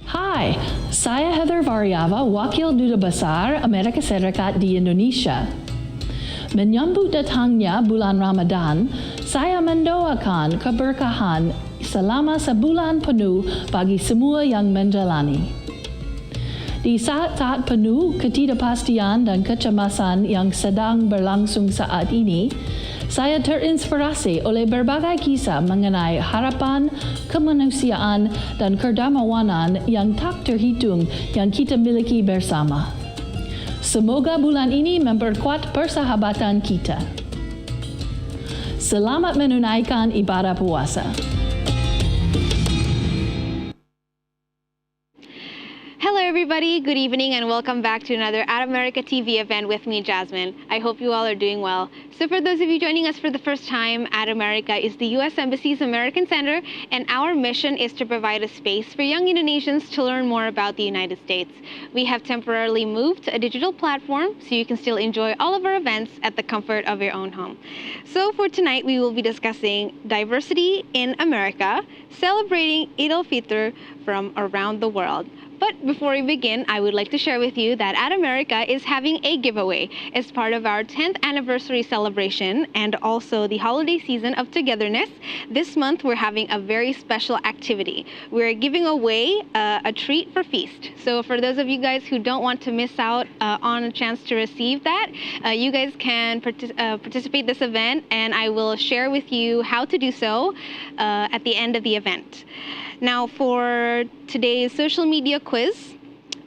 Hai, saya Heather Variava, Wakil Duta Besar Amerika Serikat di Indonesia. Menyambut datangnya bulan Ramadan, saya mendoakan keberkahan selama sebulan penuh bagi semua yang menjalani. Di saat-saat penuh ketidakpastian dan kecemasan yang sedang berlangsung saat ini, saya terinspirasi oleh berbagai kisah mengenai harapan, kemanusiaan, dan kedermawanan yang tak terhitung yang kita miliki bersama. Semoga bulan ini memperkuat persahabatan kita. Selamat menunaikan ibadah puasa. Hello everybody, good evening and welcome back to another At America TV event with me, Jasmine. I hope you all are doing well. So for those of you joining us for the first time, At America is the U.S. Embassy's American Center, and our mission is to provide a space for young Indonesians to learn more about the United States. We have temporarily moved to a digital platform so you can still enjoy all of our events at the comfort of your own home. So for tonight, we will be discussing diversity in America, celebrating al-Fitr from around the world. But before we begin, I would like to share with you that At America is having a giveaway as part of our 10th anniversary celebration and also the holiday season of togetherness. This month, we're having a very special activity. We're giving away a treat for feast. So for those of you guys who don't want to miss out on a chance to receive that, you guys can participate in this event, and I will share with you how to do so at the end of the event. Now, for today's social media quiz,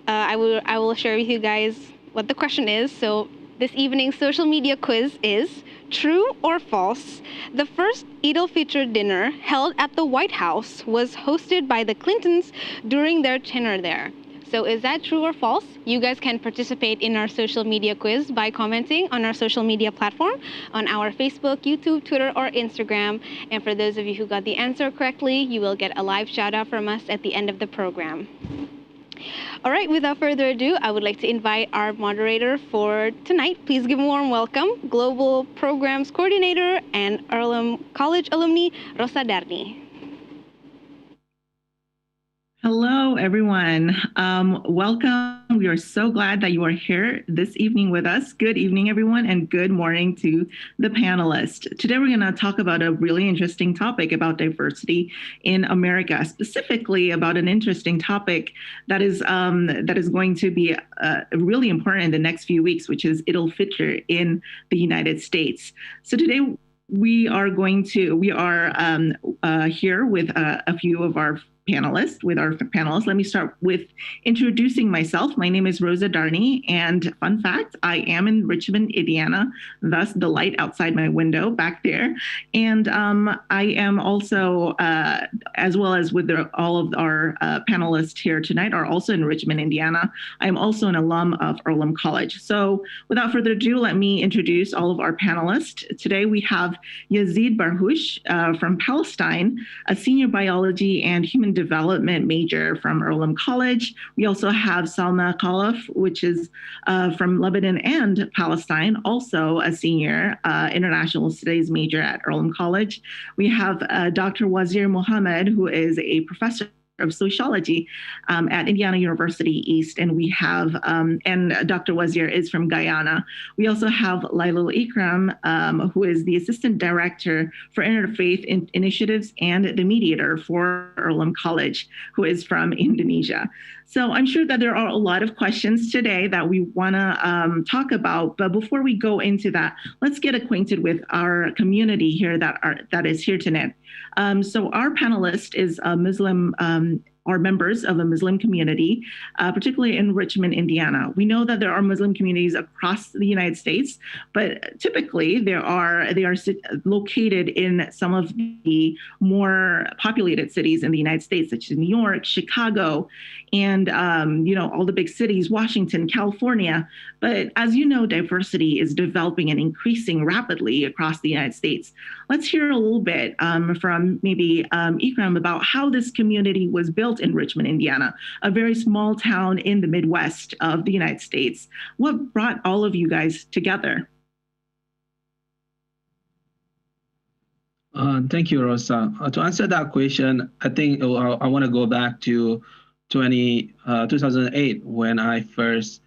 I will share with you guys what the question is. So this evening's social media quiz is, true or false, the first Eid al-Fitr dinner held at the White House was hosted by the Clintons during their tenure there. So is that true or false? You guys can participate in our social media quiz by commenting on our social media platform on our Facebook, YouTube, Twitter, or Instagram. And for those of you who got the answer correctly, you will get a live shout out from us at the end of the program. All right, without further ado, I would like to invite our moderator for tonight. Please give a warm welcome, Global Programs Coordinator and Earlham College alumni, Rosa Darni. Hello, everyone. Welcome. We are so glad that you are here this evening with us. Good evening, everyone, and good morning to the panelists. Today, we're going to talk about a really interesting topic about diversity in America, specifically about an interesting topic that is going to be really important in the next few weeks, which is Eid al-Fitr in the United States. So today, we are here with a few of our panelists. Let me start with introducing myself. My name is Rosa Darni, and fun fact, I am in Richmond, Indiana, thus the light outside my window back there. And I am also, as well as with all of our panelists here tonight, are also in Richmond, Indiana. I'm also an alum of Earlham College. So without further ado, let me introduce all of our panelists. Today we have Yazid Barhush from Palestine, a senior biology and human development major from Earlham College. We also have Salma Khalaf, which is from Lebanon and Palestine, also a senior international studies major at Earlham College. We have Dr. Wazir Mohammed, who is a professor of sociology at Indiana University East, and we have and Dr. Wazir is from Guyana. We also have Lailul Ikram, who is the assistant director for interfaith initiatives and the mediator for Earlham College, who is from Indonesia. So I'm sure that there are a lot of questions today that we want to talk about. But before we go into that, let's get acquainted with our community here that is here tonight. So our panelist is a Muslim, are members of a Muslim community, particularly in Richmond, Indiana. We know that there are Muslim communities across the United States, but typically they are located in some of the more populated cities in the United States, such as New York, Chicago, and all the big cities, Washington, California. But as you know, diversity is developing and increasing rapidly across the United States. Let's hear a little bit from maybe Ikram about how this community was built in Richmond, Indiana, a very small town in the Midwest of the United States. What brought all of you guys together? Thank you, Rosa. To answer that question, I think I want to go back to 2008 when I first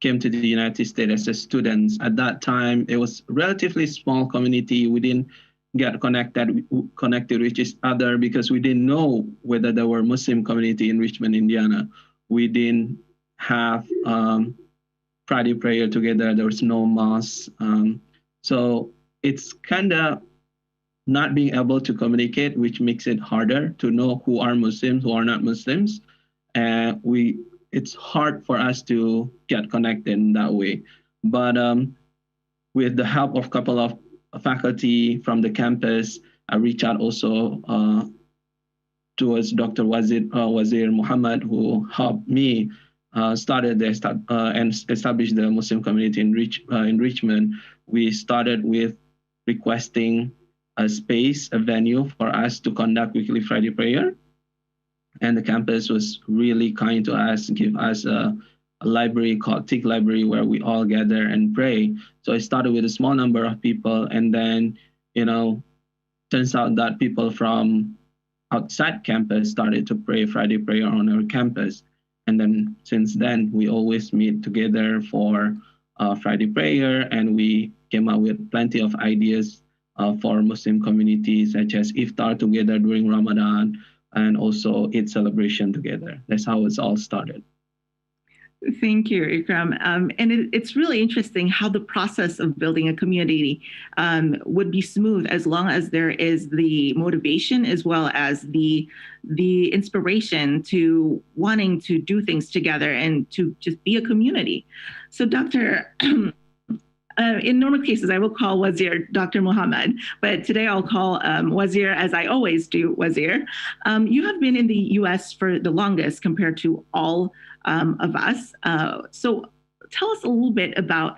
came to the United States as a student. At that time, it was relatively small community. We didn't get connected with each other because we didn't know whether there were Muslim community in Richmond, Indiana. We didn't have Friday prayer together. There was no mass. So it's kind of not being able to communicate, which makes it harder to know who are Muslims, who are not Muslims. And it's hard for us to get connected in that way. But with the help of a couple of faculty from the campus, I reached out also towards Dr. Wazir Muhammad, who helped me started and established the Muslim community in Richmond. We started with requesting a space, a venue for us to conduct weekly Friday prayer. And the campus was really kind to us, give us a library called Tick Library where we all gather and pray. So I started with a small number of people, and then, turns out that people from outside campus started to pray Friday prayer on our campus. And then since then, we always meet together for Friday prayer, and we came up with plenty of ideas for Muslim communities, such as iftar together during Ramadan, and also Eid celebration together. That's how it's all started. Thank you, Ikram. And it's really interesting how the process of building a community would be smooth as long as there is the motivation as well as the inspiration to wanting to do things together and to just be a community. So, Dr. In normal cases, I will call Wazir Dr. Muhammad, but today I'll call Wazir, as I always do, Wazir. You have been in the U.S. for the longest compared to all of us. So tell us a little bit about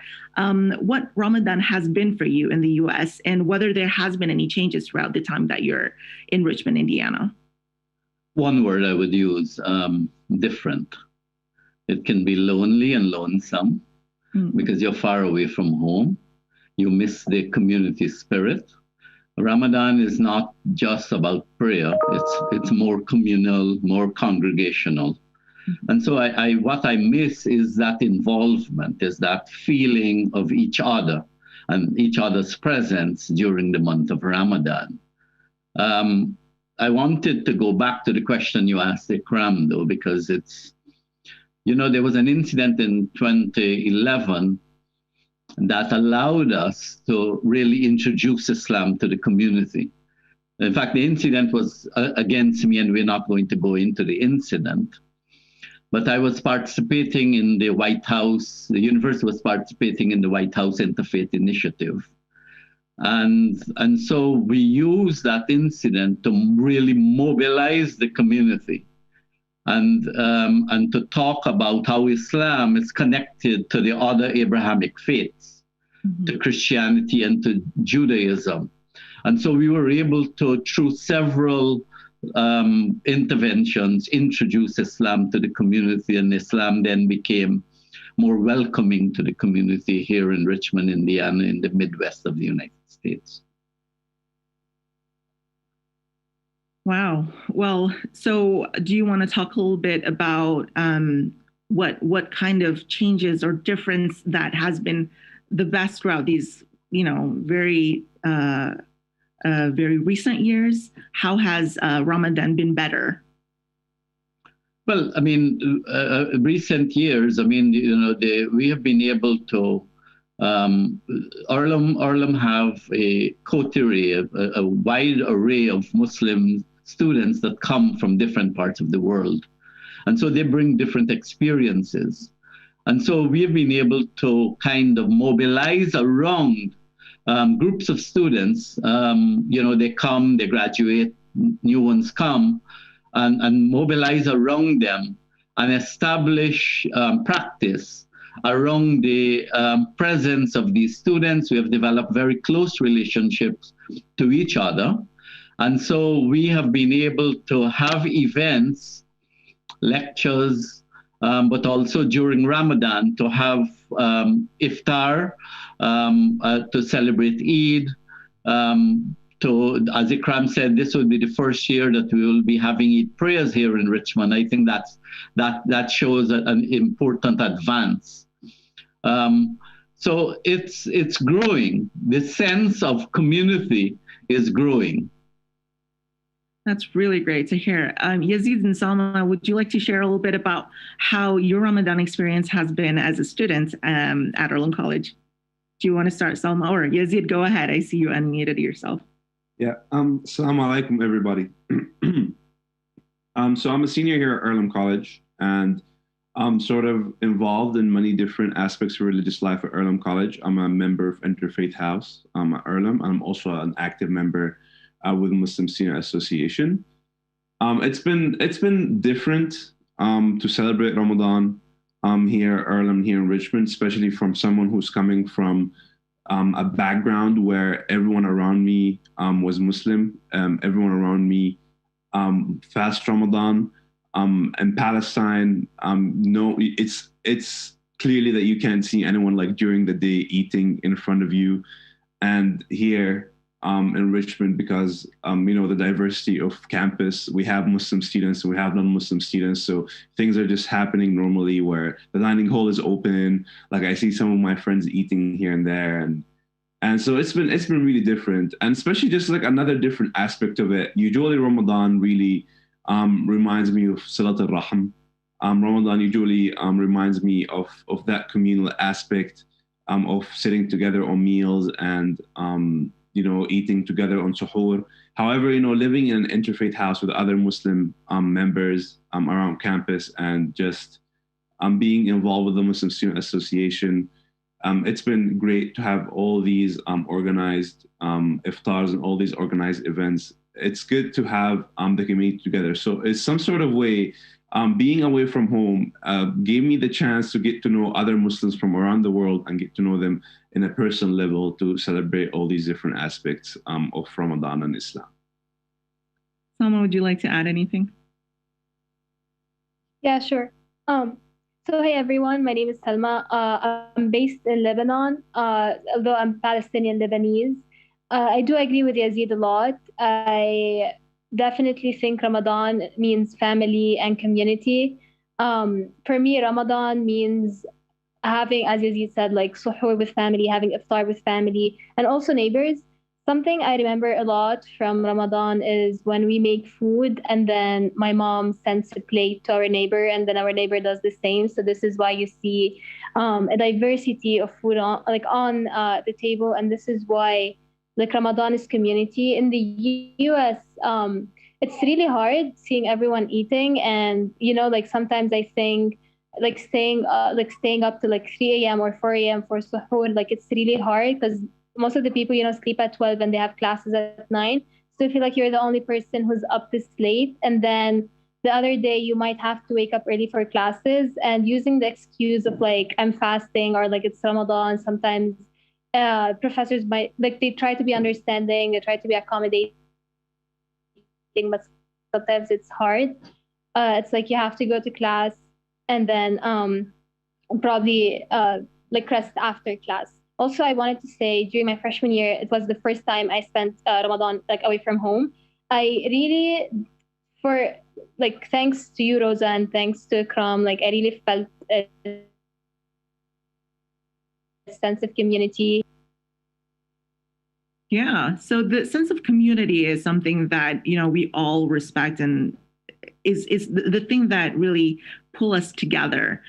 what Ramadan has been for you in the U.S. and whether there has been any changes throughout the time that you're in Richmond, Indiana. One word I would use, different. It can be lonely and lonesome. Because you're far away from home. You miss the community spirit. Ramadan is not just about prayer. It's more communal, more congregational. And so what I miss is that involvement, is that feeling of each other and each other's presence during the month of Ramadan. I wanted to go back to the question you asked Ikram, though, because it's, there was an incident in 2011 that allowed us to really introduce Islam to the community. In fact, the incident was against me, and we're not going to go into the incident. But I was participating in the White House, the university was participating in the White House Interfaith Initiative. And so we used that incident to really mobilize the community. And to talk about how Islam is connected to the other Abrahamic faiths, to Christianity and to Judaism. And so we were able to, through several interventions, introduce Islam to the community, and Islam then became more welcoming to the community here in Richmond, Indiana, in the Midwest of the United States. Wow. Well, so do you want to talk a little bit about what kind of changes or difference that has been the best throughout these, very recent years? How has Ramadan been better? Well, I mean, recent years, we have been able to, Earlham have a coterie, a wide array of Muslim students that come from different parts of the world. And so they bring different experiences. And so we have been able to kind of mobilize around groups of students. They come, they graduate, new ones come, and mobilize around them and establish practice around the presence of these students. We have developed very close relationships to each other. And so we have been able to have events, lectures, but also during Ramadan to have iftar, to celebrate Eid, to So as Ikram said, this will be the first year that we will be having Eid prayers here in Richmond. I think that shows an important advance. So it's growing. The sense of community is growing. That's really great to hear. Yazid and Salma, would you like to share a little bit about how your Ramadan experience has been as a student at Earlham College? Do you want to start, Salma? Or Yazid, go ahead. I see you unmuted yourself. Yeah. Assalamu alaikum, everybody. So I'm a senior here at Earlham College, and I'm sort of involved in many different aspects of religious life at Earlham College. I'm a member of Interfaith House at Earlham. I'm also an active member with Muslim Student Association. It's been different to celebrate Ramadan here at Earlham, here in Richmond, especially from someone who's coming from a background where everyone around me was Muslim. Everyone around me fast Ramadan. In Palestine, no, it's clearly that you can't see anyone like during the day eating in front of you. And here in Richmond, because the diversity of campus, we have Muslim students and we have non-Muslim students, so things are just happening normally where the dining hall is open. Like I see some of my friends eating here and there, and so it's been really different, and especially just like another different aspect of it. Usually Ramadan really reminds me of Salat al-Rahim. Ramadan usually reminds me of that communal aspect of sitting together on meals and eating together on suhoor. However, living in an interfaith house with other Muslim members around campus and just being involved with the Muslim Student Association, it's been great to have all these organized iftars and all these organized events. It's good to have the community together. So it's some sort of way, being away from home gave me the chance to get to know other Muslims from around the world and get to know them in a personal level to celebrate all these different aspects of Ramadan and Islam. Salma, would you like to add anything? Yeah, sure. So hey everyone, my name is Salma. I'm based in Lebanon, although I'm Palestinian Lebanese. I do agree with Yazid a lot. I definitely think Ramadan means family and community. For me, Ramadan means having, as Yazid said, like suhoor with family, having iftar with family, and also neighbors. Something I remember a lot from Ramadan is when we make food and then my mom sends a plate to our neighbor and then our neighbor does the same. So this is why you see a diversity of food on the table, and this is why like Ramadan is community. In the US, it's really hard seeing everyone eating, and like sometimes I think like staying up to like 3 a.m. or 4 a.m. for suhoor, like it's really hard because most of the people sleep at 12 and they have classes at 9. So you feel like you're the only person who's up this late, and then the other day you might have to wake up early for classes, and using the excuse of like I'm fasting or like it's Ramadan. Sometimes professors might they try to be understanding, they try to be accommodating, but sometimes it's hard. It's like you have to go to class and then probably like rest after class. Also, I wanted to say during my freshman year, it was the first time I spent Ramadan like away from home. I really, thanks to you, Rosa, and thanks to Ikram, like I really felt a sense of community. Yeah, so the sense of community is something that we all respect and is the thing that really pull us together.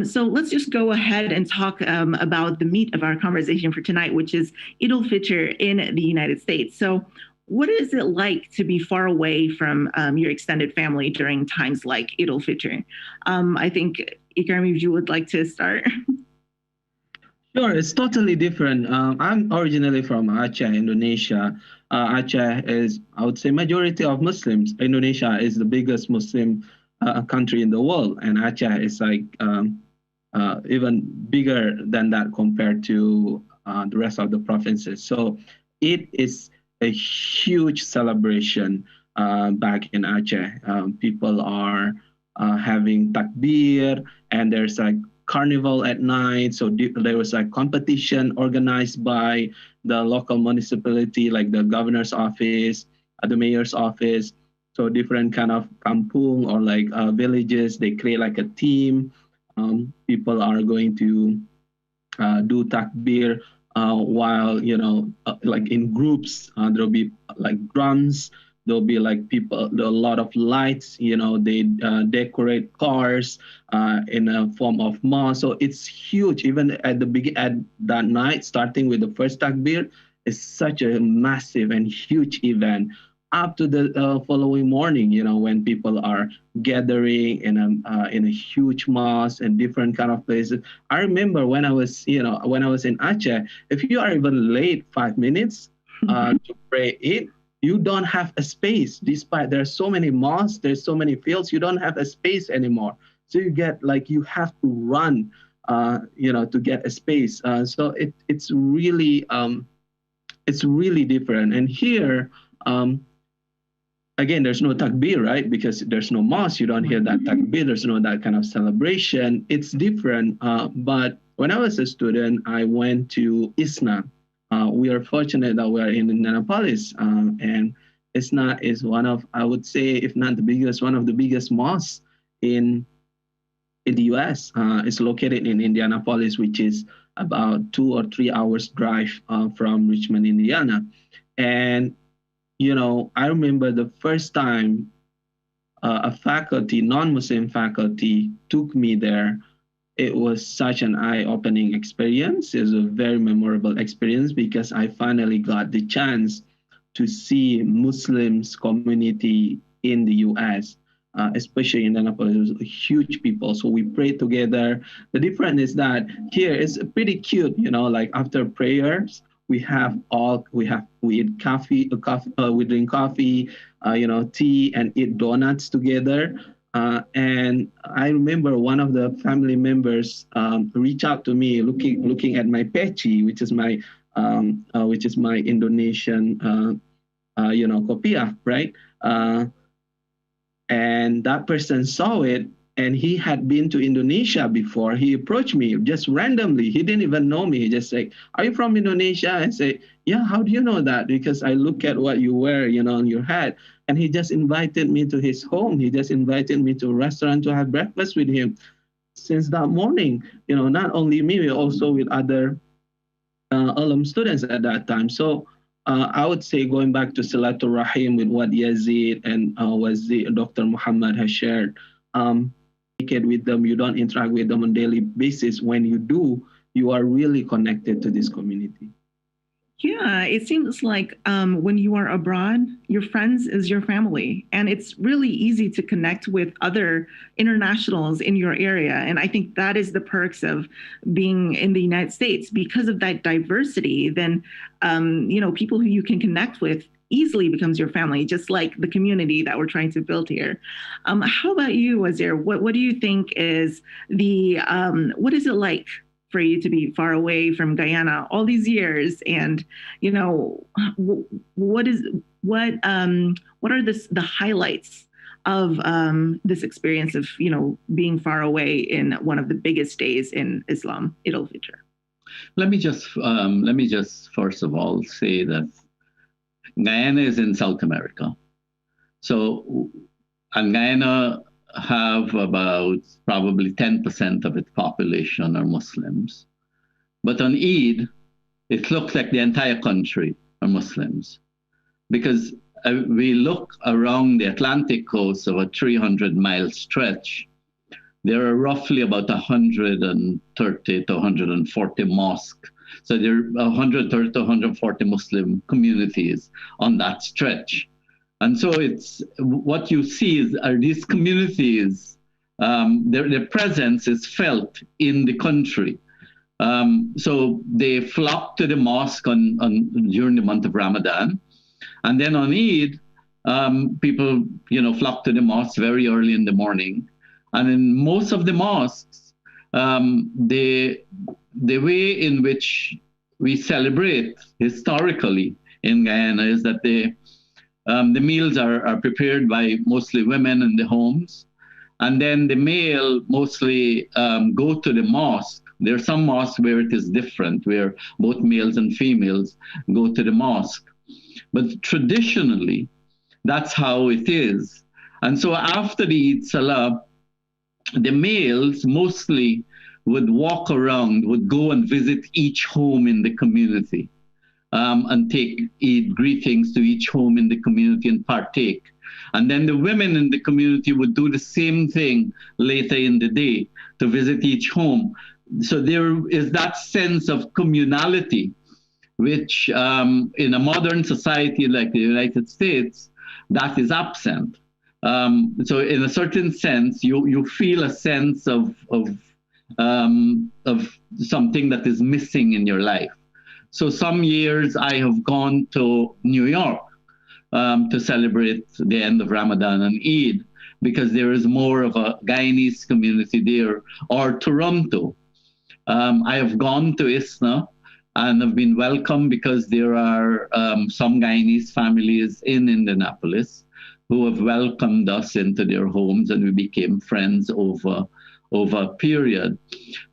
So let's just go ahead and talk about the meat of our conversation for tonight, which is Eid al-Fitr in the United States. So what is it like to be far away from your extended family during times like Eid al-Fitr? I think, Ikram, if you would like to start. Sure, it's totally different. I'm originally from Aceh, Indonesia. Aceh is, I would say, majority of Muslims. Indonesia is the biggest Muslim country in the world, and Aceh is like even bigger than that compared to the rest of the provinces. So it is a huge celebration back in Aceh. People are having takbir, and there's like carnival at night. So there was a competition organized by the local municipality, like the governor's office, the mayor's office. So different kind of kampung or like villages, they create like a team. People are going to do takbir while, like in groups. There'll be like drums. There'll be like a lot of lights. They decorate cars in a form of mosque. So it's huge. Even at that night, starting with the first takbir, it's such a massive and huge event. Up to the following morning, when people are gathering in a huge mosque and different kind of places. I remember when I was in Aceh, if you are even late 5 minutes to pray it, you don't have a space. Despite there's so many mosques, there's so many fields, you don't have a space anymore. So you have to run, to get a space. So it's really different. And here. Again, there's no takbir, right? Because there's no mosque. You don't hear that takbir. There's no that kind of celebration. It's different. But when I was a student, I went to ISNA. We are fortunate that we are in Indianapolis. And ISNA is one of, I would say, if not the biggest, one of the biggest mosques in the US. It's located in Indianapolis, which is about 2 or 3 hours drive from Richmond, Indiana. And I remember the first time a non-Muslim faculty took me there. It was such an eye-opening experience. It was a very memorable experience because I finally got the chance to see Muslims community in the U.S., especially in Indianapolis. It was a huge people. So we prayed together. The difference is that here it's pretty cute, like after prayers, we eat coffee, we drink coffee, tea, and eat donuts together. And I remember one of the family members reached out to me, looking at my peci, which is my Indonesian, kopiah, right? And that person saw it. And he had been to Indonesia before. He approached me just randomly. He didn't even know me. He just said, "Are you from Indonesia?" I say, "Yeah, how do you know that?" Because I look at what you wear, on your hat. And he just invited me to his home. He just invited me to a restaurant to have breakfast with him. Since that morning, not only me, also with other Earlham students at that time. So I would say, going back to Silatul Rahim with what Yazid and Dr. Muhammad has shared, with them, you don't interact with them on a daily basis. When you do, you are really connected to this community. Yeah, it seems like when you are abroad, your friends is your family. And it's really easy to connect with other internationals in your area. And I think that is the perks of being in the United States. Because of that diversity, then, people who you can connect with easily becomes your family, just like the community that we're trying to build here. How about you, Wazir? What do you think is what is it like for you to be far away from Guyana all these years? And, what are the highlights of this experience of, being far away in one of the biggest days in Islam, Eid al-Fitr? Let me just first of all say that Guyana is in South America. And Guyana have about probably 10% of its population are Muslims. But on Eid, it looks like the entire country are Muslims. Because we look around the Atlantic coast of a 300-mile stretch, there are roughly about 130 to 140 mosques. So there are 130 to 140 Muslim communities on that stretch. And so it's what you see are these communities, their presence is felt in the country. So they flock to the mosque during the month of Ramadan. And then on Eid, people flock to the mosque very early in the morning. And in most of the mosques, the way in which we celebrate historically in Guyana is that the meals are prepared by mostly women in the homes, And then the male mostly go to the mosque. There are some mosques where it is different, where both males and females go to the mosque. But traditionally, that's how it is. And so after the Eid Salah, the males mostly would walk around, would go and visit each home in the community, and take Eid greetings to each home in the community and partake. And then the women in the community would do the same thing later in the day to visit each home. So there is that sense of communality, which in a modern society like the United States, that is absent. So in a certain sense, you feel a sense of something that is missing in your life. So some years I have gone to New York to celebrate the end of Ramadan and Eid, because there is more of a Guyanese community there, or Toronto. I have gone to ISNA and have been welcomed because there are some Guyanese families in Indianapolis who have welcomed us into their homes, and we became friends over a period.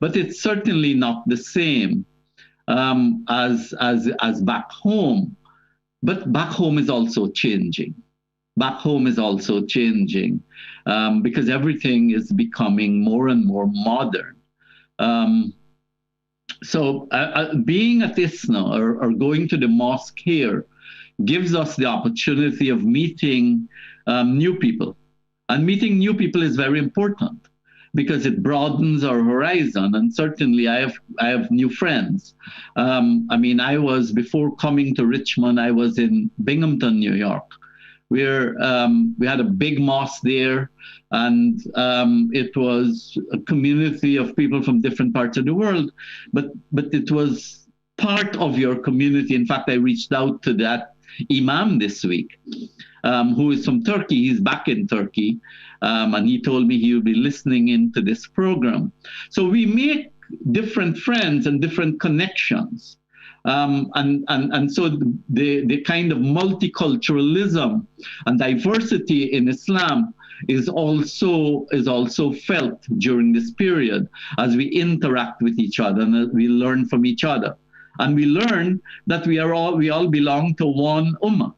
But it's certainly not the same as back home. But back home is also changing. Back home is also changing because everything is becoming more and more modern. So being at ISNA or going to the mosque here gives us the opportunity of meeting new people. And meeting new people is very important because it broadens our horizon. And certainly I have new friends. Before coming to Richmond, I was in Binghamton, New York, where we had a big mosque there. And it was a community of people from different parts of the world, but it was part of your community. In fact, I reached out to that imam this week, who is from Turkey. He's back in Turkey, and he told me he will be listening into this program. So we make different friends and different connections. And so the kind of multiculturalism and diversity in Islam is also felt during this period as we interact with each other and as we learn from each other. And we learn that we all belong to one ummah.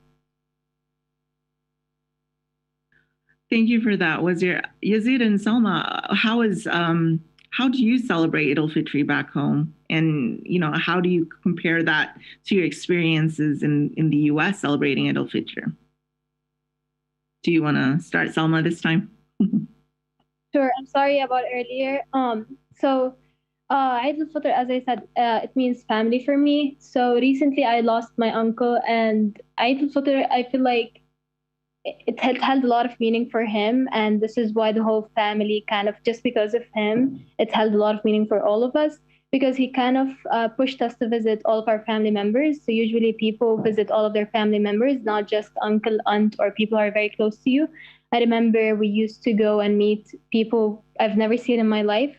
Thank you for that, Wazir. Yazid and Salma, how do you celebrate Eid al-Fitr back home? And how do you compare that to your experiences in the US celebrating Eid al-Fitr? Do you want to start, Salma, this time? Sure. I'm sorry about earlier. Eid al-Fitr, as I said, it means family for me. So recently I lost my uncle, and Eid al-Fitr, I feel like it held a lot of meaning for him. And this is why the whole family just because of him, it held a lot of meaning for all of us, because he pushed us to visit all of our family members. So usually people visit all of their family members, not just uncle, aunt, or people who are very close to you. I remember we used to go and meet people I've never seen in my life,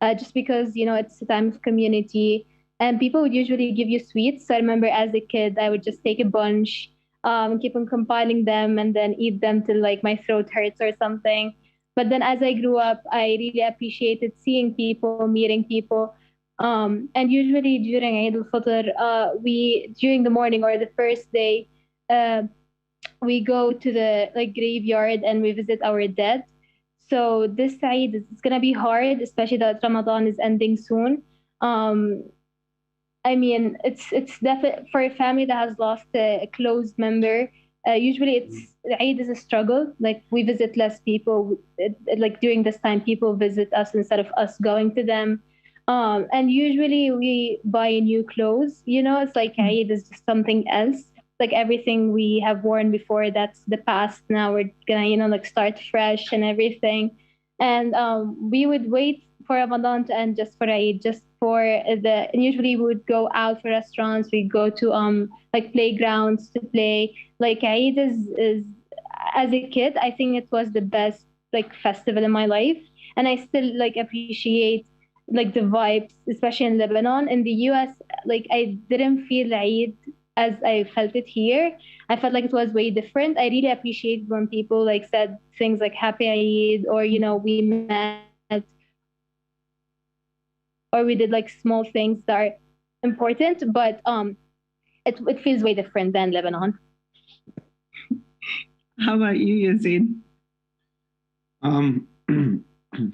just because, it's a time of community, and people would usually give you sweets. So I remember as a kid, I would just take a bunch, keep on compiling them, and then eat them till my throat hurts or something. But then as I grew up, I really appreciated seeing people, meeting people. And usually during Eid al-Fitr, during the morning or the first day, we go to the graveyard and we visit our dead. So this Eid is gonna be hard, especially that Ramadan is ending soon. It's definitely for a family that has lost a close member. Usually, Eid is a struggle. We visit less people. During this time, people visit us instead of us going to them. And usually we buy new clothes. It's like Eid is just something else. Everything we have worn before, that's the past. Now we're gonna start fresh and everything. And we would wait for Ramadan to end just for Eid, and usually we would go out for restaurants. We go to playgrounds to play. Eid is as a kid, I think it was the best festival in my life, and I still appreciate the vibes, especially in Lebanon. In the US, I didn't feel Eid as I felt it here. I felt like it was way different. I really appreciate when people like said things like Happy Eid, or we met, or we did like small things that are important. But it feels way different than Lebanon. How about you, Yazid? Um,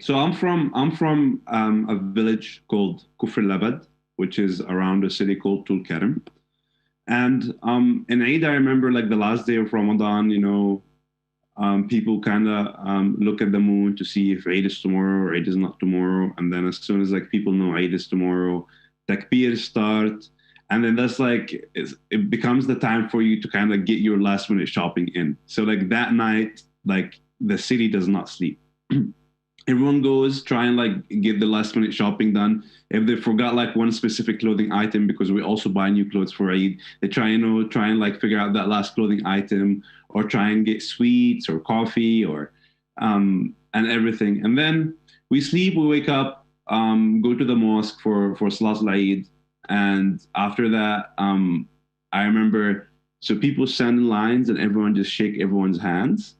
so I'm from a village called Kufr Labad, which is around a city called Tulkarem. And in Eid, I remember like the last day of Ramadan, people kind of look at the moon to see if Eid is tomorrow or Eid is not tomorrow. And then as soon as like people know Eid is tomorrow, takbir start. And then that's like, it becomes the time for you to kind of get your last minute shopping in. So like that night, like the city does not sleep. Everyone goes try and like get the last minute shopping done. If they forgot like one specific clothing item, because we also buy new clothes for Eid, they try and like figure out that last clothing item, or try and get sweets or coffee or and everything. And then we sleep, we wake up, go to the mosque for Salat al-Eid. And after that, I remember, so people stand in lines and everyone just shake everyone's hands.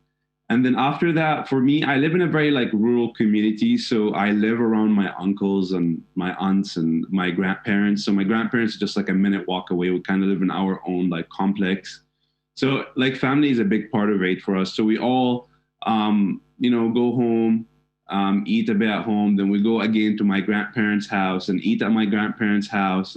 And then after that, for me, I live in a very like rural community. So I live around my uncles and my aunts and my grandparents. So my grandparents are just like a minute walk away. We kind of live in our own like complex. So like family is a big part of it for us. So we all, go home, eat a bit at home. Then we go again to my grandparents' house and eat at my grandparents' house.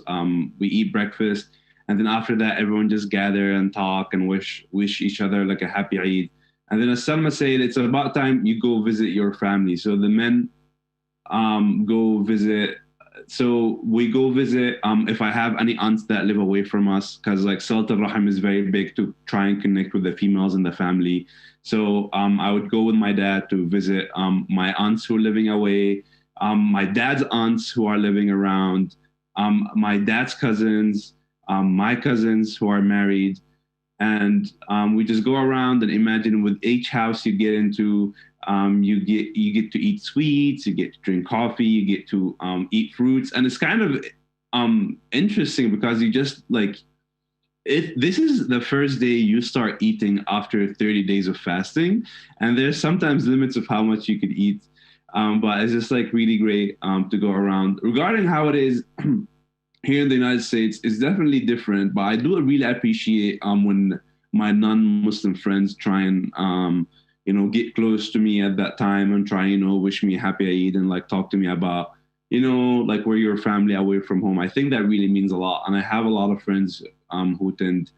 We eat breakfast. And then after that, everyone just gather and talk and wish each other like a happy Eid. And then as Salma said, it's about time you go visit your family. So the men go visit. So we go visit if I have any aunts that live away from us, because like Salat al-Rahim is very big to try and connect with the females in the family. So I would go with my dad to visit my aunts who are living away, my dad's aunts who are living around, my dad's cousins, my cousins who are married. And we just go around and imagine with each house you get into, you get to eat sweets, you get to drink coffee, you get to eat fruits, and it's kind of interesting because you just like, if this is the first day you start eating after 30 days of fasting, and there's sometimes limits of how much you could eat, but it's just like really great to go around. Regarding how it is here in the United States, is definitely different, but I do really appreciate when my non-Muslim friends try and get close to me at that time and try wish me happy Eid and like talk to me about like where your family away from home. I think that really means a lot, and I have a lot of friends who tend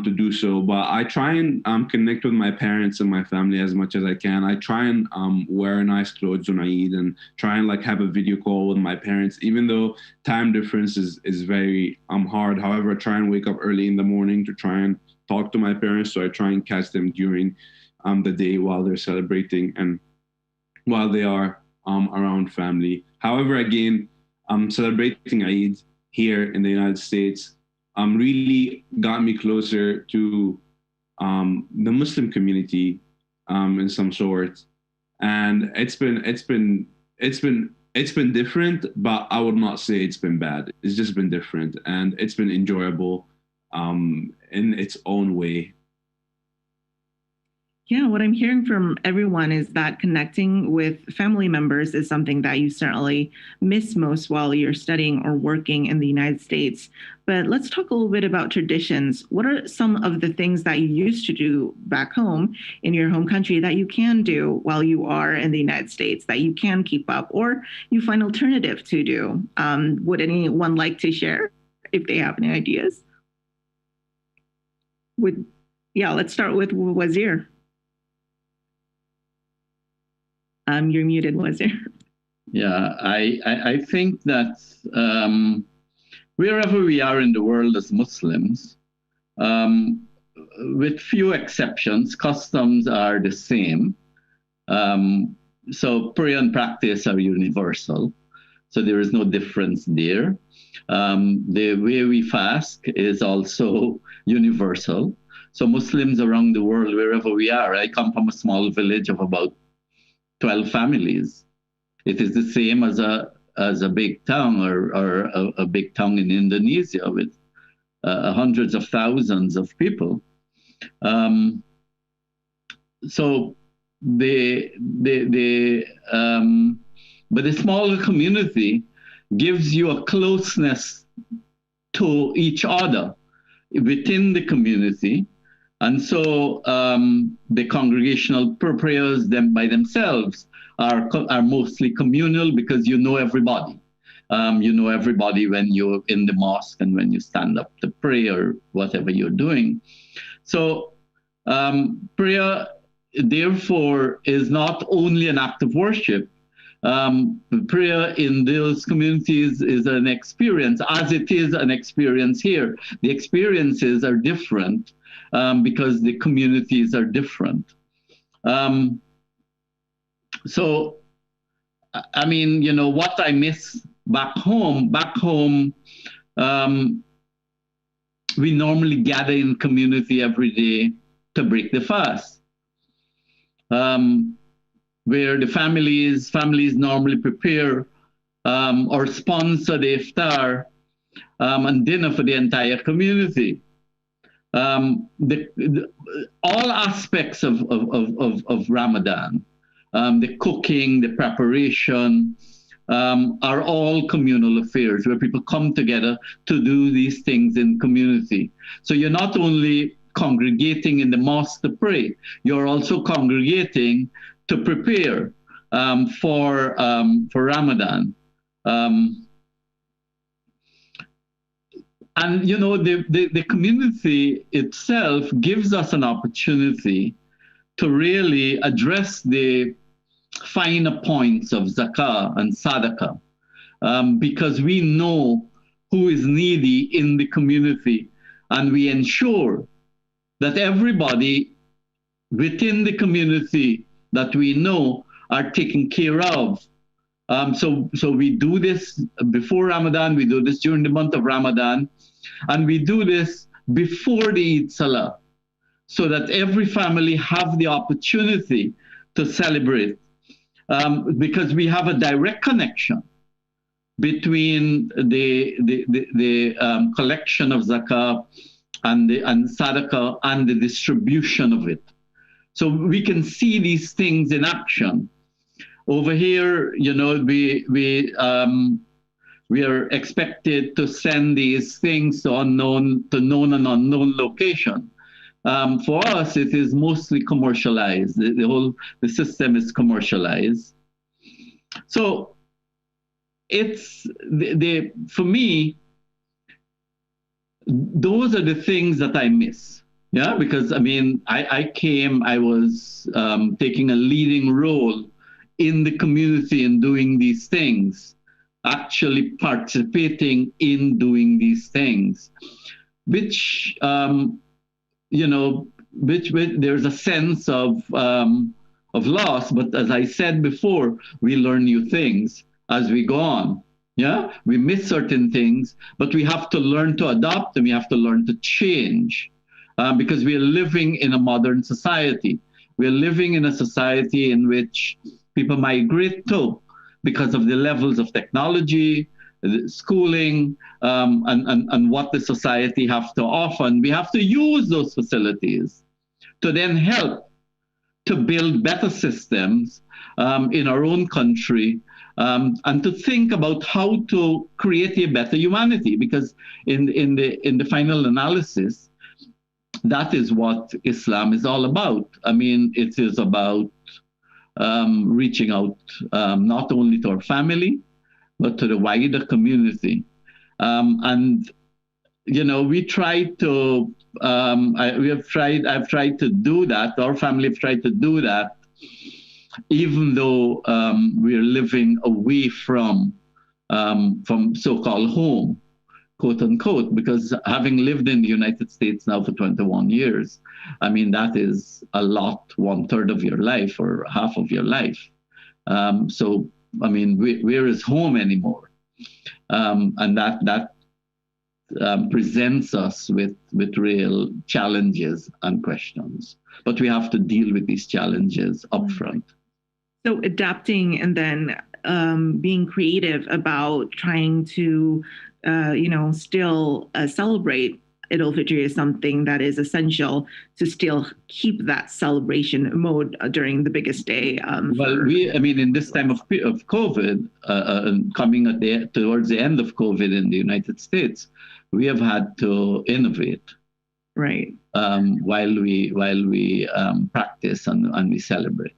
to do so. But I try and connect with my parents and my family as much as I can. I try and wear nice clothes on Eid and try and like have a video call with my parents, even though time difference is very hard. However, I try and wake up early in the morning to try and talk to my parents. So I try and catch them during the day while they're celebrating and while they are around family. However, again, celebrating Eid here in the United States really got me closer to the Muslim community in some sort, and it's been different, but I would not say it's been bad. It's just been different, and it's been enjoyable in its own way. Yeah, what I'm hearing from everyone is that connecting with family members is something that you certainly miss most while you're studying or working in the United States. But let's talk a little bit about traditions. What are some of the things that you used to do back home in your home country that you can do while you are in the United States, that you can keep up, or you find alternative to do? Would anyone like to share if they have any ideas? Let's start with Wazir. You're muted, Wazir. Yeah, I think that wherever we are in the world as Muslims, with few exceptions, customs are the same. So prayer and practice are universal. So there is no difference there. The way we fast is also universal. So Muslims around the world, wherever we are, I come from a small village of about 12 families. It is the same as a big town or a big town in Indonesia with hundreds of thousands of people. So but the smaller community gives you a closeness to each other within the community. And so the congregational prayers them by themselves are mostly communal because you know everybody. You know everybody when you're in the mosque and when you stand up to pray or whatever you're doing. So prayer, therefore, is not only an act of worship. Prayer in those communities is an experience, as it is an experience here. The experiences are different because the communities are different. So, I mean, you know, what I miss back home, we normally gather in community every day to break the fast. Where the families normally prepare or sponsor the iftar and dinner for the entire community. All aspects of Ramadan, the cooking, the preparation, are all communal affairs where people come together to do these things in community. So you're not only congregating in the mosque to pray, you're also congregating to prepare for Ramadan. And you know, the community itself gives us an opportunity to really address the finer points of zakah and sadaqah, because we know who is needy in the community, and we ensure that everybody within the community that we know are taken care of. So we do this before Ramadan, we do this during the month of Ramadan, and we do this before the Eid Salah, so that every family have the opportunity to celebrate, because we have a direct connection between the collection of zakah and sadaqah and the distribution of it. So we can see these things in action. Over here, you know, we are expected to send these things to known and unknown location. For us, it is mostly commercialized. The system is commercialized. So it's for me, those are the things that I miss. Yeah, because I mean, I was taking a leading role in the community and doing these things, actually participating in doing these things, which you know, which there's a sense of loss. But as I said before, we learn new things as we go on. Yeah, we miss certain things, but we have to learn to adapt and we have to learn to change, because we are living in a modern society. We are living in a society in which people migrate to because of the levels of technology, schooling, and what the society have to offer. And we have to use those facilities to then help to build better systems in our own country, and to think about how to create a better humanity. Because in the final analysis, that is what Islam is all about. I mean, it is about reaching out not only to our family, but to the wider community. And you know, we try to. I've tried to do that. Our family have tried to do that, even though we're living away from so-called home, quote unquote, because having lived in the United States now for 21 years, I mean, that is a lot, 1/3 of your life or half of your life. So, I mean, where is home anymore? And that presents us with real challenges and questions. But we have to deal with these challenges upfront. So adapting and then being creative about trying to, you know, still celebrate Eid al-Fitr is something that is essential to still keep that celebration mode during the biggest day. In this time of COVID, coming towards the end of COVID in the United States, we have had to innovate. Right. While we practice and we celebrate.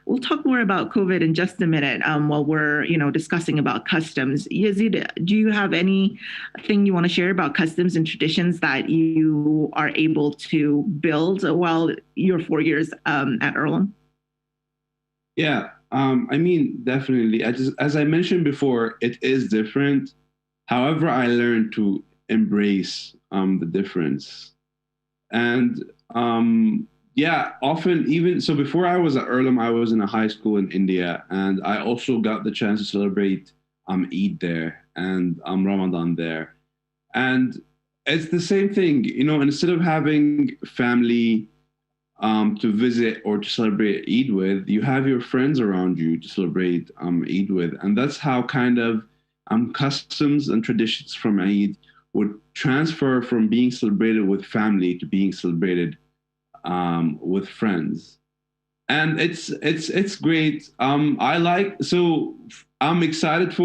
We'll talk more about COVID in just a minute while we're discussing about customs. Yazid, do you have anything you want to share about customs and traditions that you are able to build while you're 4 years at Earlham? Yeah, definitely. As I mentioned before, it is different. However, I learned to embrace the difference. And often even so before I was at Earlham, I was in a high school in India, and I also got the chance to celebrate Eid there and Ramadan there. And it's the same thing, instead of having family to visit or to celebrate Eid with, you have your friends around you to celebrate Eid with. And that's how kind of customs and traditions from Eid would transfer from being celebrated with family to being celebrated with friends. And it's great. I'm excited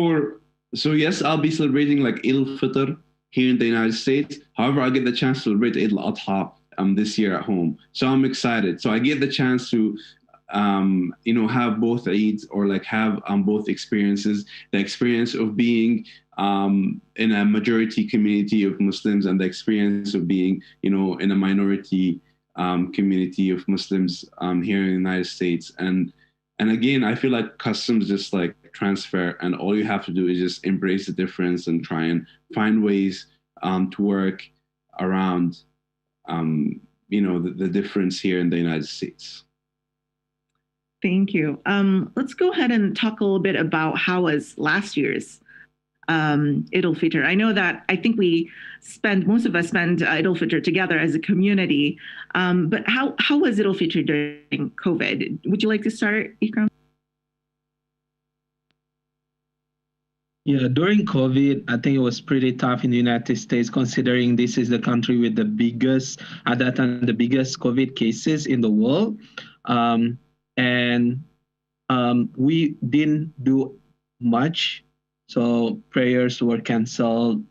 yes, I'll be celebrating like al-Fitr here in the United States. However, I get the chance to celebrate Eid al-Adha this year at home. So I'm excited. So I get the chance to have both Eids, or like have both experiences, the experience of being in a majority community of Muslims and the experience of being, in a minority community of Muslims here in the United States. And again, I feel like customs just like transfer, and all you have to do is just embrace the difference and try and find ways to work around, the difference here in the United States. Thank you. Let's go ahead and talk a little bit about how was last year's Eid al-Fitr. I know that I think most of us spend Eid al-Fitr together as a community. But how was Eid al-Fitr during COVID? Would you like to start, Ikram? Yeah, during COVID, I think it was pretty tough in the United States, considering this is the country with the biggest, at that time, the biggest COVID cases in the world. We didn't do much. So prayers were canceled,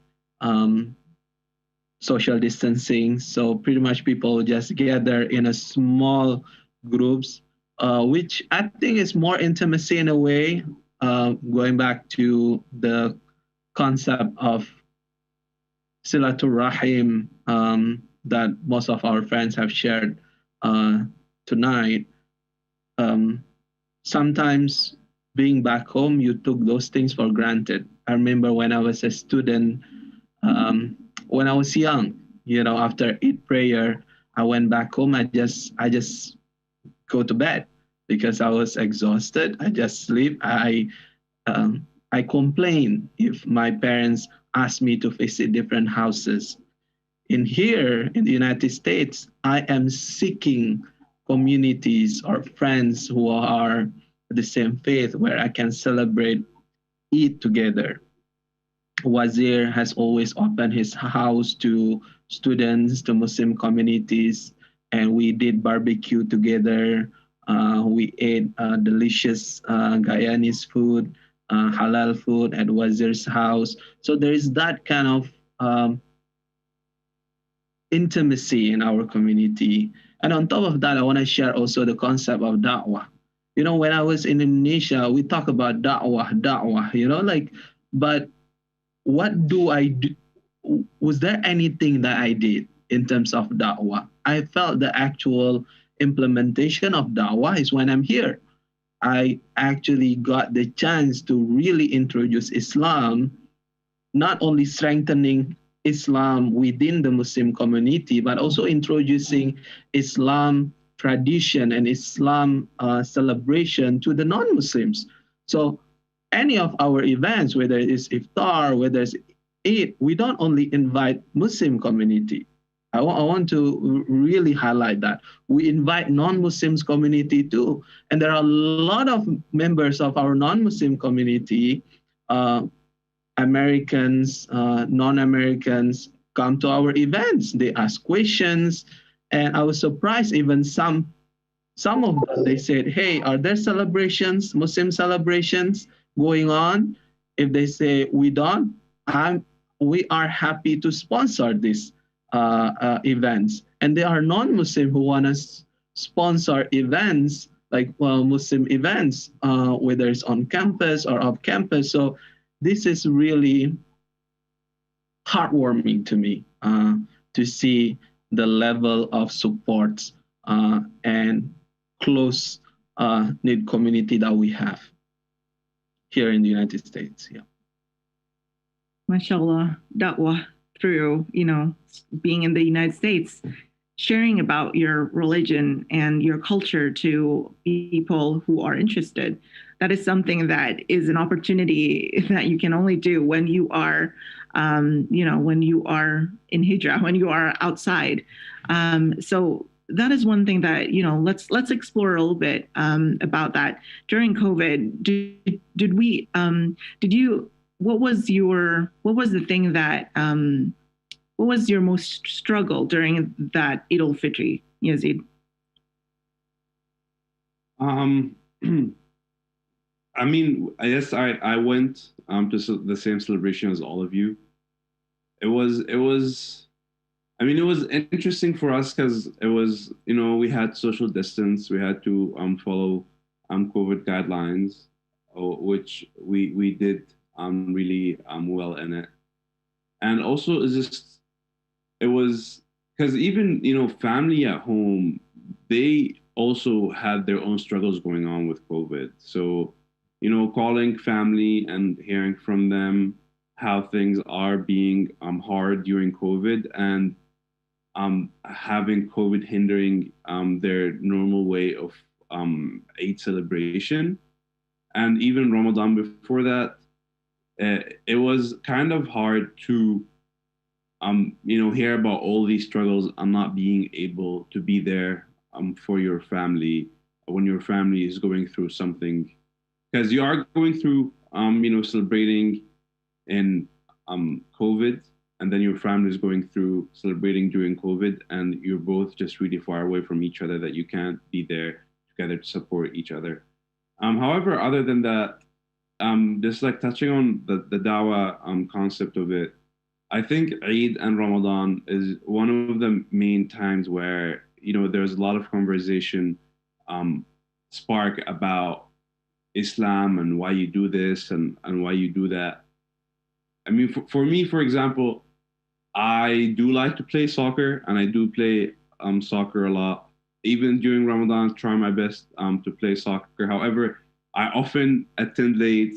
social distancing. So pretty much people just gather in a small groups, which I think is more intimacy in a way, going back to the concept of Silatul Rahim that most of our friends have shared tonight. Sometimes being back home, you took those things for granted. I remember when I was a student, when I was young, after Eid prayer, I went back home. I just go to bed because I was exhausted. I just sleep. I complain if my parents asked me to visit different houses. Here in the United States, I am seeking communities or friends who are the same faith where I can celebrate Eid together. Wazir has always opened his house to students, to Muslim communities, and we did barbecue together. We ate delicious Guyanese food, halal food at Wazir's house. So there is that kind of intimacy in our community. And on top of that, I want to share also the concept of da'wah. When I was in Indonesia, we talk about da'wah, but what do I do? Was there anything that I did in terms of da'wah? I felt the actual implementation of da'wah is when I'm here. I actually got the chance to really introduce Islam, not only strengthening Islam within the Muslim community, but also introducing Islam tradition and Islam celebration to the non-Muslims. So any of our events, whether it's iftar, whether it's Eid, we don't only invite Muslim community. I want to really highlight that. We invite non-Muslims community too. And there are a lot of members of our non-Muslim community, Americans, non-Americans, come to our events. They ask questions, and I was surprised. Even some of them, they said, "Hey, are there celebrations, Muslim celebrations going on?" If they say we don't, we are happy to sponsor these events. And there are non-Muslim who want to sponsor events like Muslim events, whether it's on campus or off campus. So this is really heartwarming to me to see the level of support and close knit community that we have here in the United States. Yeah. Mashallah, da'wah through, being in the United States, sharing about your religion and your culture to people who are interested. That is something that is an opportunity that you can only do when you are, when you are in hijrah, when you are outside. So that is one thing that, let's explore a little bit about that. During COVID, what was the thing that, what was your most struggle during that Eid al-Fitr, Yazid? I mean, I guess I went to the same celebration as all of you. It was interesting for us because it was, we had social distance. We had to follow COVID guidelines, which we did really well in it. And also it was because even, family at home, they also had their own struggles going on with COVID. So, calling family and hearing from them how things are being hard during COVID, and having COVID hindering their normal way of Eid celebration. And even Ramadan before that, it was kind of hard to hear about all these struggles and not being able to be there for your family when your family is going through something, because you are going through celebrating in COVID, and then your family is going through celebrating during COVID, and you're both just really far away from each other that you can't be there together to support each other. However, other than that, just like touching on the dawah concept of it, I think Eid and Ramadan is one of the main times where, there's a lot of conversation spark about Islam and why you do this and why you do that. I mean, for me, for example, I do like to play soccer, and I do play soccer a lot. Even during Ramadan, try my best to play soccer. However, I often attend late.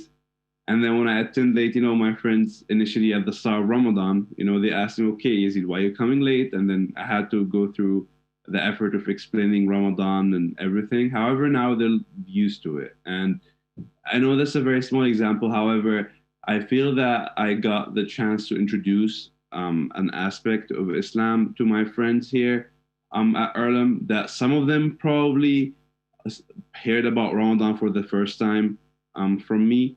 And then when I attend late, my friends initially at the start of Ramadan, they asked me, okay, Yazid, why are you coming late? And then I had to go through the effort of explaining Ramadan and everything. However, now they're used to it. And I know that's a very small example. However, I feel that I got the chance to introduce an aspect of Islam to my friends here at Earlham that some of them probably heard about Ramadan for the first time from me.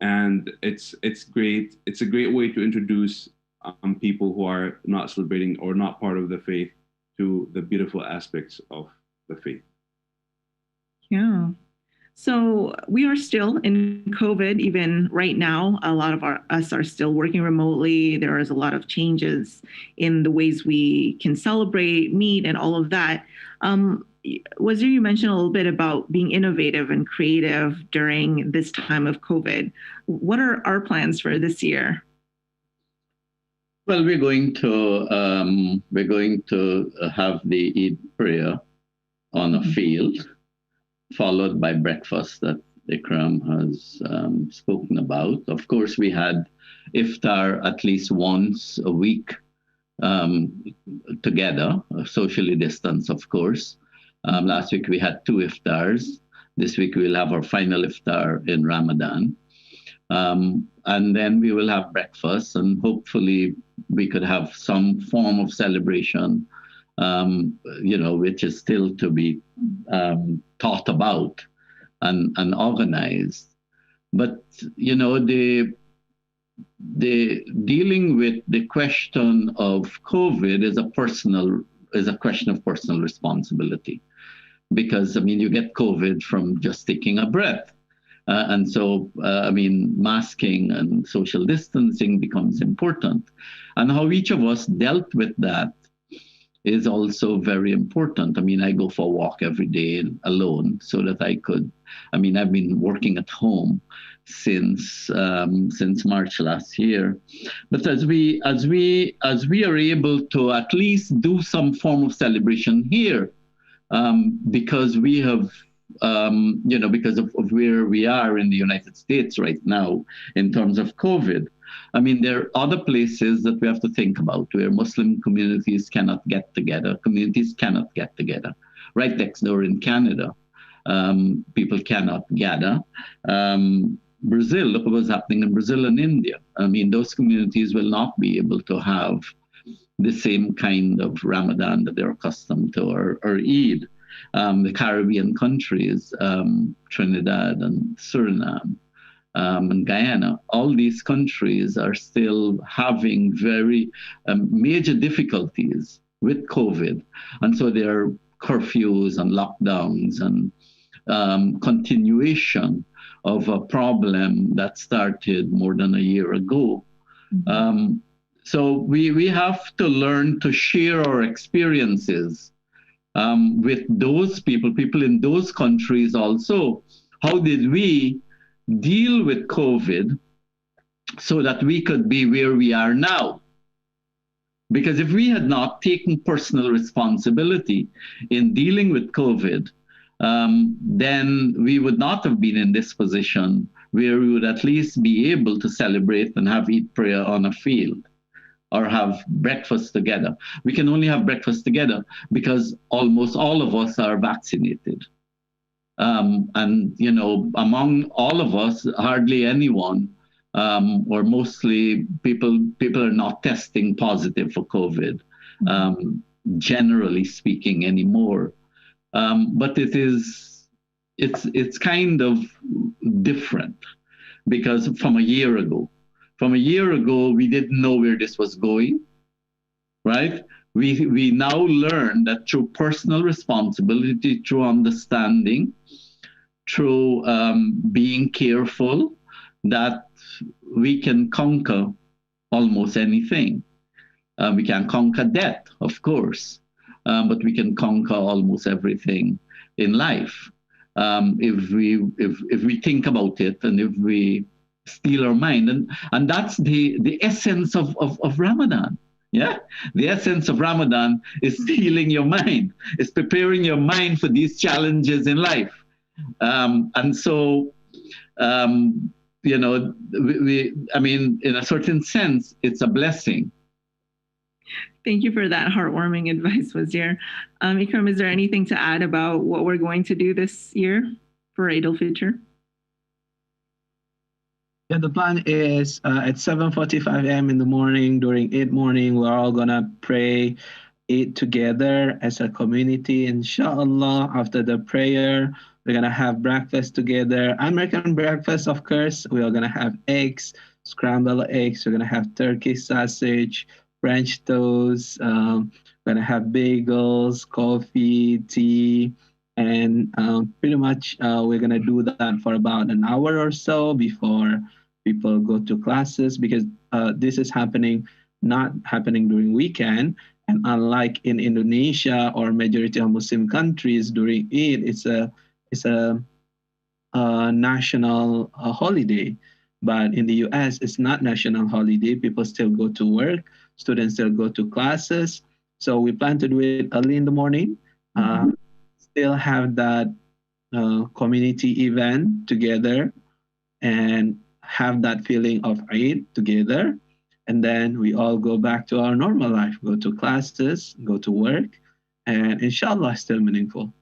And it's great. It's a great way to introduce people who are not celebrating or not part of the faith to the beautiful aspects of the faith. Yeah. So we are still in COVID, even right now. A lot of us are still working remotely. There is a lot of changes in the ways we can celebrate, meet, and all of that. Wazir, you mentioned a little bit about being innovative and creative during this time of COVID. What are our plans for this year? Well, we're going to have the Eid prayer on a field, followed by breakfast that Ikram has spoken about. Of course, we had iftar at least once a week together, socially distanced, of course. Last week we had 2 iftars. This week we'll have our final iftar in Ramadan. And then we will have breakfast, and hopefully we could have some form of celebration, which is still to be thought about and organized. But, dealing with the question of COVID is a question of personal responsibility, because I mean you get COVID from just taking a breath, and so I mean masking and social distancing becomes important, and how each of us dealt with that is also very important. I mean, I go for a walk every day alone so that I could. I mean, I've been working at home since March last year, but as we are able to at least do some form of celebration here, because we have. Because of where we are in the United States right now in terms of COVID. I mean, there are other places that we have to think about where Muslim communities cannot get together, communities cannot get together. Right next door in Canada, people cannot gather. Brazil, look what's happening in Brazil and India. I mean, those communities will not be able to have the same kind of Ramadan that they're accustomed to, or Eid. The Caribbean countries, Trinidad and Suriname, and Guyana, all these countries are still having very major difficulties with COVID. And so there are curfews and lockdowns and continuation of a problem that started more than a year ago. So we have to learn to share our experiences with those people in those countries also. How did we deal with COVID so that we could be where we are now? Because if we had not taken personal responsibility in dealing with COVID, then we would not have been in this position where we would at least be able to celebrate and have Eid prayer on a field, or have breakfast together. We can only have breakfast together because almost all of us are vaccinated. And, you know, among all of us, hardly anyone, or mostly people are not testing positive for COVID, generally speaking anymore. But it's kind of different, because from a year ago, we didn't know where this was going, right? We now learn that through personal responsibility, through understanding, through being careful, that we can conquer almost anything. We can conquer death, of course, but we can conquer almost everything in life if we think about it, and if we steal our mind, and that's the essence of Ramadan. Yeah, the essence of Ramadan is stealing your mind, is preparing your mind for these challenges in life, and so you know, I mean, in a certain sense, it's a blessing. Thank you for that heartwarming advice, Wazir. Ikram, is there anything to add about what we're going to do this year for Eid al-Fitr? Yeah, the plan is at 7:45 a.m. in the morning, during Eid morning, we're all gonna pray Eid together as a community, inshallah. After the prayer, we're gonna have breakfast together. American breakfast, of course. We are gonna have eggs, scrambled eggs. We're gonna have turkey sausage, French toast. We're gonna have bagels, coffee, tea, and pretty much we're gonna do that for about an hour or so before people go to classes, because this is not happening during weekend. And unlike in Indonesia or majority of Muslim countries, during Eid, it's a national holiday. But in the US, it's not national holiday. People still go to work. Students still go to classes. So we plan to do it early in the morning. Still have that community event together and have that feeling of Eid together. And then we all go back to our normal life, go to classes, go to work, and inshallah, still meaningful.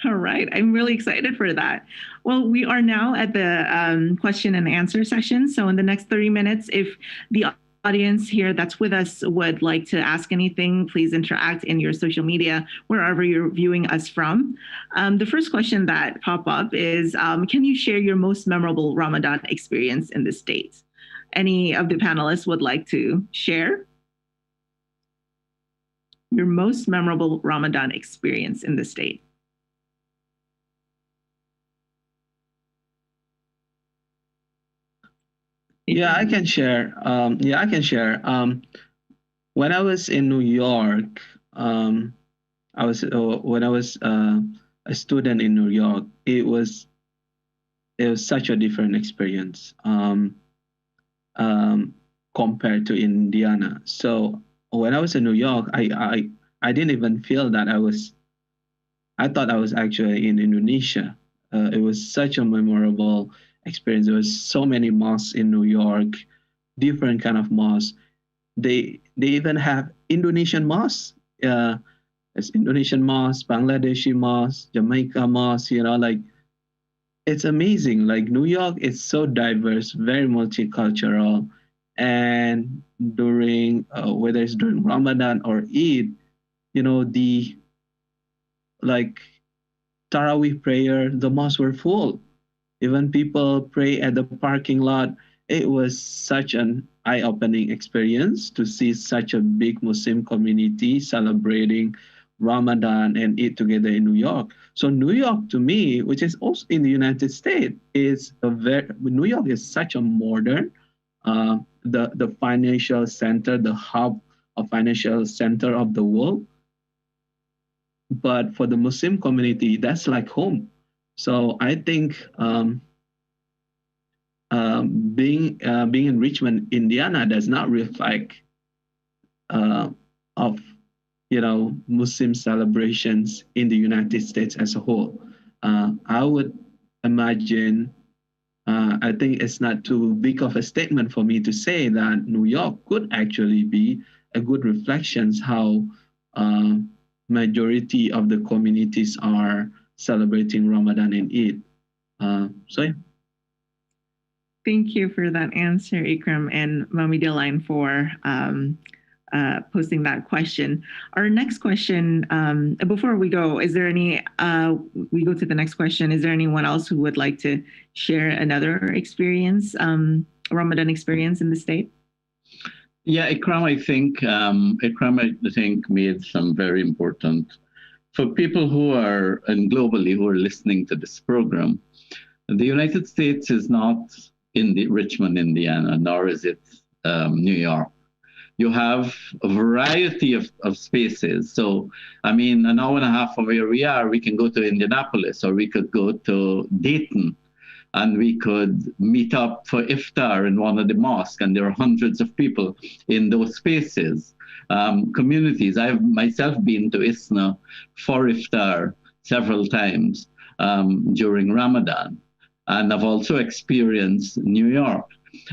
All right. I'm really excited for that. Well, we are now at the question and answer session. So in the next 30 minutes, if the audience here that's with us would like to ask anything, please interact in your social media, wherever you're viewing us from. The first question that pop up is, can you share your most memorable Ramadan experience in the States? any of the panelists would like to share your most memorable Ramadan experience in the state. Yeah, I can share. When I was in New York, when I was a student in New York, it was such a different experience compared to Indiana. So when I was in New York, I didn't even feel that I thought I was actually in Indonesia. It was such a memorable experience. There was so many mosques in New York, different kind of mosques. They even have Indonesian mosques. There's Indonesian mosques, Bangladeshi mosques, Jamaica mosques. Like it's amazing. Like New York is so diverse, very multicultural, and during whether it's during Ramadan or Eid, the like Tarawih prayer, the mosques were full. Even people pray at the parking lot. It was such an eye-opening experience to see such a big Muslim community celebrating Ramadan and Eid together in New York. So New York, to me, which is also in the United States, New York is such a modern, the financial center, the hub of financial center of the world. But for the Muslim community, that's like home. So I think being in Richmond, Indiana, does not reflect of Muslim celebrations in the United States as a whole. I would imagine. I think it's not too big of a statement for me to say that New York could actually be a good reflection how majority of the communities are celebrating Ramadan and Eid. So yeah. Thank you for that answer, Ikram, and Mami Deline for posting that question. Our next question, before we go, we go to the next question, is there anyone else who would like to share another experience, Ramadan experience in the state? Yeah, Ikram, I think made some very important, for people who are, and globally, who are listening to this program. The United States is not in Richmond, Indiana, nor is it New York. You have a variety of spaces. So, I mean, an hour and a half from where we are, we can go to Indianapolis, or we could go to Dayton, and we could meet up for iftar in one of the mosques, and there are hundreds of people in those spaces. Communities. I've myself been to ISNA for iftar several times during Ramadan, and I've also experienced New York.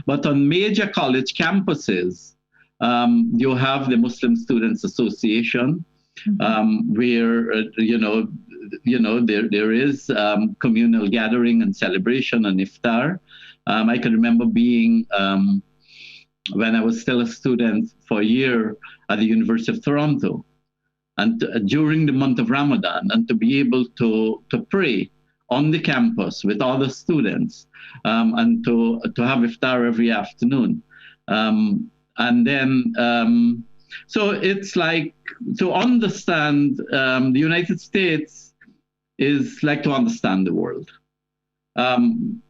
But on major college campuses, you have the Muslim Students Association, where there is communal gathering and celebration and iftar. I can remember being when I was still a student for a year at the University of Toronto, and during the month of Ramadan, and to be able to pray on the campus with other students, and to have iftar every afternoon. And then, so it's like, to understand the United States is like to understand the world.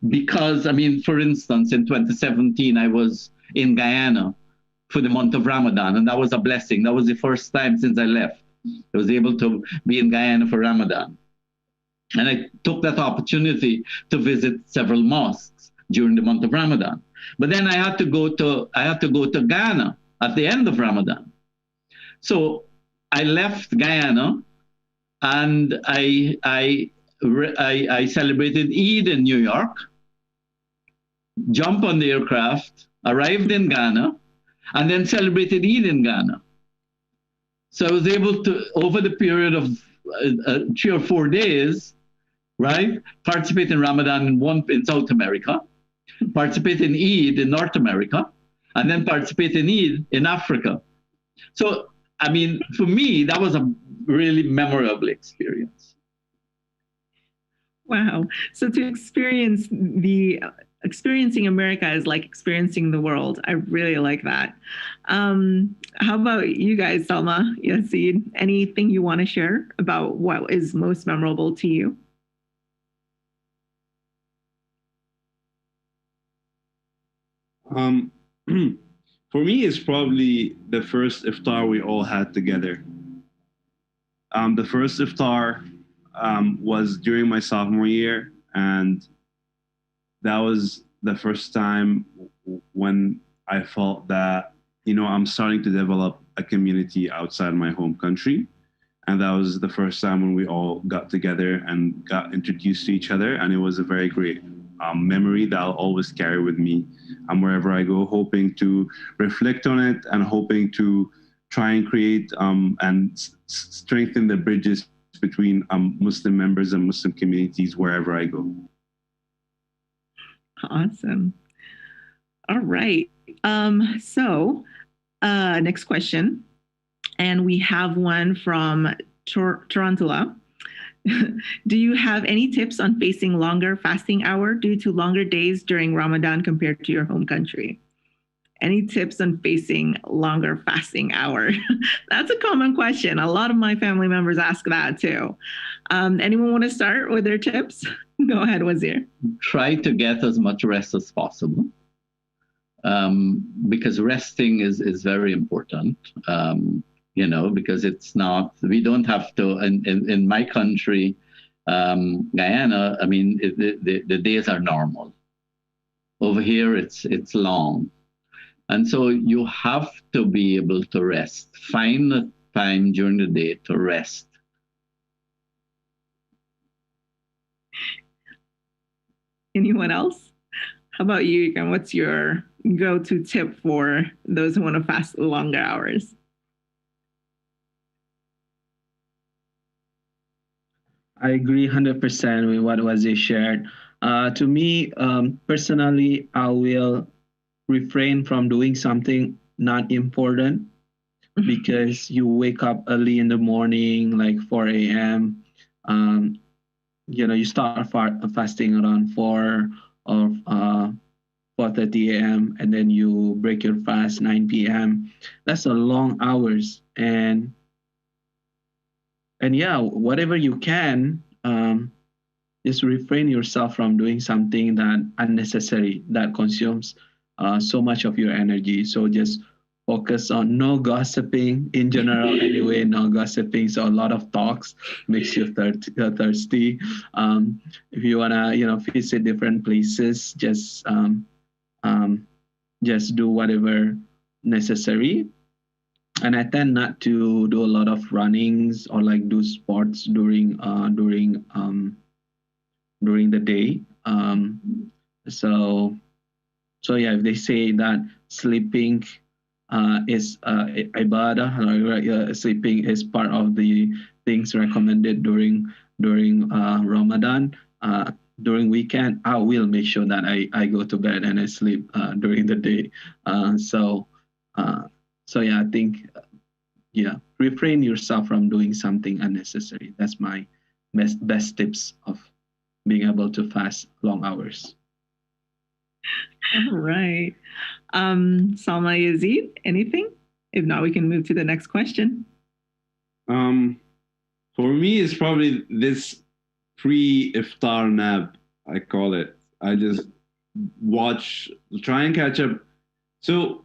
Because, I mean, for instance, in 2017, I was in Guyana for the month of Ramadan, and that was a blessing. That was the first time since I left I was able to be in Guyana for Ramadan. And I took that opportunity to visit several mosques during the month of Ramadan. But then I had to go to Guyana at the end of Ramadan. So I left Guyana, and I celebrated Eid in New York, jumped on the aircraft, arrived in Ghana, and then celebrated Eid in Ghana. So I was able to, over the period of 3 or 4 days, right, participate in Ramadan in South America, participate in Eid in North America, and then participate in Eid in Africa. So, I mean, for me, that was a really memorable experience. Wow. So to experience the experiencing America is like experiencing the world. I really like that. How about you guys, Salma, Yasid? Anything you want to share about what is most memorable to you? For me, it's probably the first iftar we all had together. The first iftar was during my sophomore year, and that was the first time when I felt that, I'm starting to develop a community outside my home country. And that was the first time when we all got together and got introduced to each other. And it was a very great memory that I'll always carry with me wherever I go, hoping to reflect on it and hoping to try and create and strengthen the bridges between Muslim members and Muslim communities wherever I go. Awesome. All right. So next question. And we have one from Tarantula. Do you have any tips on facing longer fasting hour due to longer days during Ramadan compared to your home country? Any tips on facing longer fasting hour? That's a common question. A lot of my family members ask that too. Anyone want to start with their tips? Go ahead, Wazir. Try to get as much rest as possible, because resting is very important. Because it's not, we don't have to, in my country, Guyana, the days are normal. Over here, it's long. And so you have to be able to rest. Find the time during the day to rest. Anyone else? How about you, Ikan? What's your go-to tip for those who want to fast longer hours? I agree 100% with what was shared. To me, personally, I will refrain from doing something not important because you wake up early in the morning, like 4 a.m. You start fasting around 4 or 4:30 a.m. and then you break your fast 9 p.m. That's a long hours, and yeah, whatever you can, just refrain yourself from doing something that unnecessary that consumes so much of your energy. So just focus on no gossiping in general. Anyway, no gossiping. So a lot of talks makes you thirsty. If you wanna, visit different places, just do whatever necessary. And I tend not to do a lot of runnings or like do sports during the day. So yeah, if they say that sleeping is ibadah, sleeping is part of the things recommended during Ramadan. During weekend, I will make sure that I go to bed and I sleep during the day. So yeah, I think, refrain yourself from doing something unnecessary. That's my best tips of being able to fast long hours. All right. Salma, Yazid, anything? If not, we can move to the next question. For me, it's probably this pre-iftar nap, I call it. I just try and catch up. So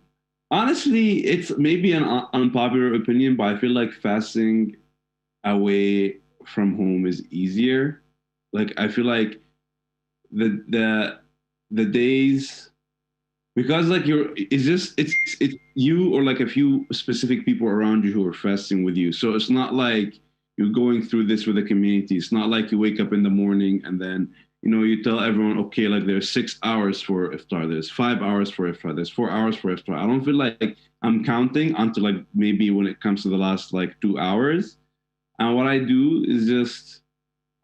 honestly, it's maybe an unpopular opinion, but I feel like fasting away from home is easier. Like I feel like the days, because like it's you or like a few specific people around you who are fasting with you. So it's not like you're going through this with a community. It's not like you wake up in the morning and then you tell everyone, okay, like there's 6 hours for iftar, there's 5 hours for iftar, there's 4 hours for iftar. I don't feel like I'm counting until like maybe when it comes to the last like 2 hours. And what I do is just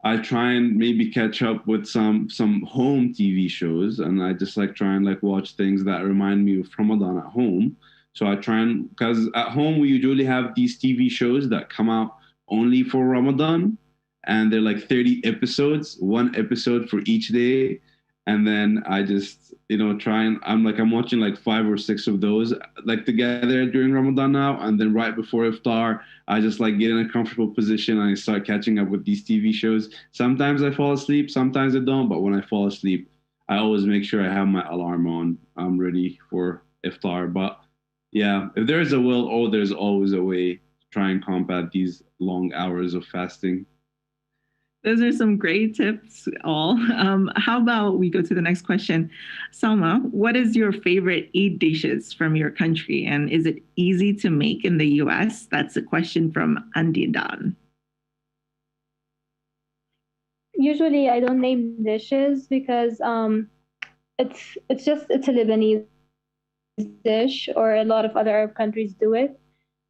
I try and maybe catch up with some home TV shows, and I just like try and like watch things that remind me of Ramadan at home. So I try and, because at home we usually have these TV shows that come out only for Ramadan, and they're like 30 episodes, one episode for each day. And then I just, I'm watching like 5 or 6 of those like together during Ramadan now. And then right before iftar, I just like get in a comfortable position and I start catching up with these TV shows. Sometimes I fall asleep, sometimes I don't. But when I fall asleep, I always make sure I have my alarm on. I'm ready for iftar. But yeah, if there's a will, there's always a way to try and combat these long hours of fasting. Those are some great tips, all. How about we go to the next question? Salma, what is your favorite Eid dishes from your country? And is it easy to make in the US? That's a question from Andidan. Usually I don't name dishes because it's a Lebanese dish, or a lot of other Arab countries do it.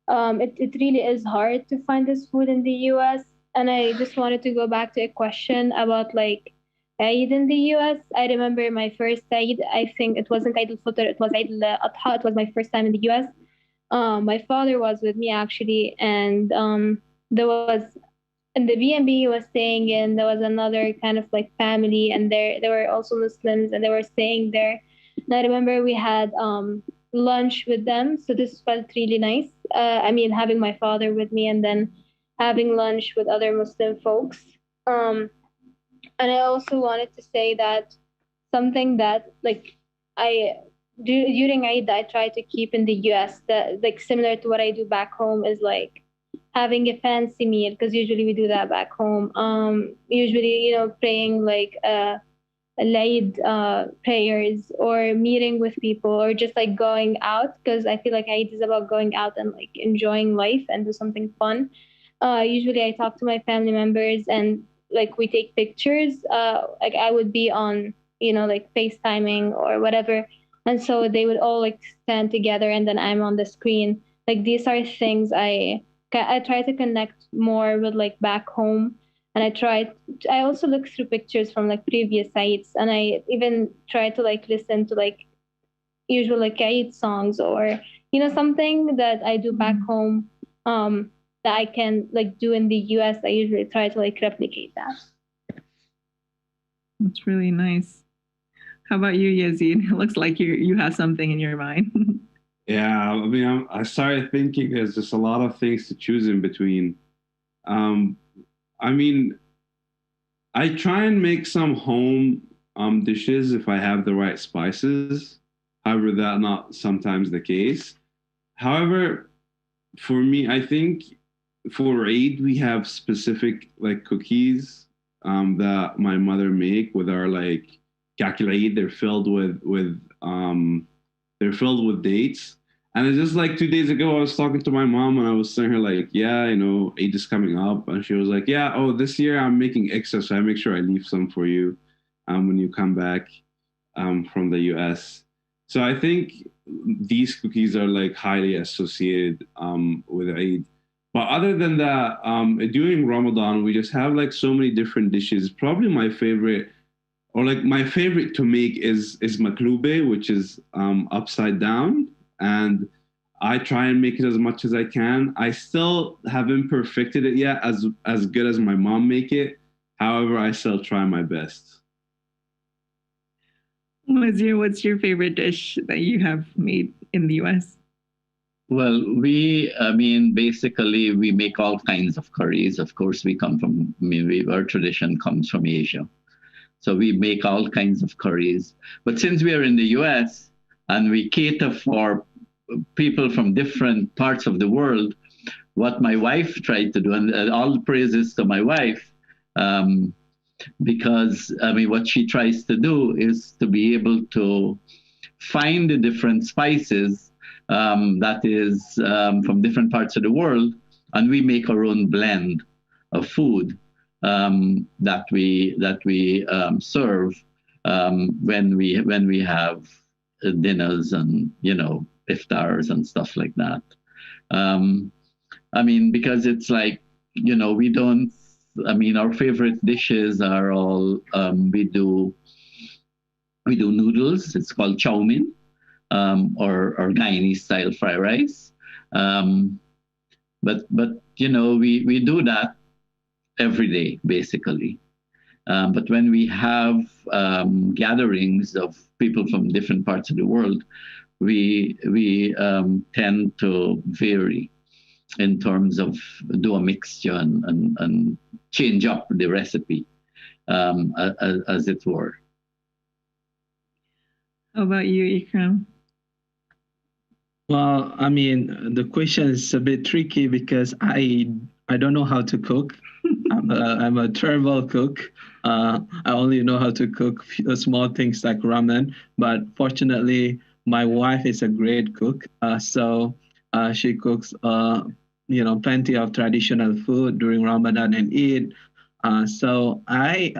It really is hard to find this food in the US. And I just wanted to go back to a question about like Eid in the US. I remember my first Eid. I think it wasn't Eid al-Fitr, it was Eid al-Adha. It was my first time in the US. My father was with me actually, and there was in the B&B he was staying in. There was another kind of like family, and there were also Muslims, and they were staying there. And I remember we had lunch with them, so this felt really nice. Having my father with me, and then having lunch with other Muslim folks. And I also wanted to say that something that like I do during Eid I try to keep in the US, that like similar to what I do back home, is like having a fancy meal, because usually we do that back home. Usually, praying like Eid prayers, or meeting with people, or just like going out, because I feel like Eid is about going out and like enjoying life and do something fun. Usually I talk to my family members, and like we take pictures. Like I would be on, like FaceTiming or whatever. And so they would all like stand together, and then I'm on the screen. Like these are things I try to connect more with like back home. And I also look through pictures from like previous sites, and I even try to like listen to like usual like Eid songs, or something that I do back home. That I can like do in the US. I usually try to like replicate that. That's really nice. How about you, Yazid? It looks like you have something in your mind. Yeah, I started thinking there's just a lot of things to choose in between. I try and make some home dishes if I have the right spices. However, that's not sometimes the case. However, for me, I think for Eid we have specific like cookies that my mother make with our like kakil. They're filled with dates. And it's just like 2 days ago, I was talking to my mom and I was saying her like, yeah, Eid is coming up. And she was like, yeah, this year I'm making extra, so I make sure I leave some for you when you come back from the US. So I think these cookies are like highly associated with Eid. But other than that, during Ramadan, we just have like so many different dishes. Probably my favorite to make is maklube, which is upside down. And I try and make it as much as I can. I still haven't perfected it yet as good as my mom make it. However, I still try my best. Wazir, what's your favorite dish that you have made in the US? Well, basically, we make all kinds of curries. Of course, our tradition comes from Asia. So we make all kinds of curries. But since we are in the US and we cater for people from different parts of the world, what my wife tried to do, and all the praises to my wife, because what she tries to do is to be able to find the different spices that is from different parts of the world, and we make our own blend of food that we serve when we have dinners and iftars and stuff like that. Because it's like we don't. Our favorite dishes are all we do noodles. It's called chow mein, or Guyanese style fried rice. But we do that every day basically. But when we have gatherings of people from different parts of the world, we tend to vary in terms of do a mixture and change up the recipe, as it were. How about you, Ikram? Well, I mean, the question is a bit tricky because I don't know how to cook. I'm a terrible cook. I only know how to cook small things like ramen. But fortunately, my wife is a great cook. So she cooks, plenty of traditional food during Ramadan and Eid. So I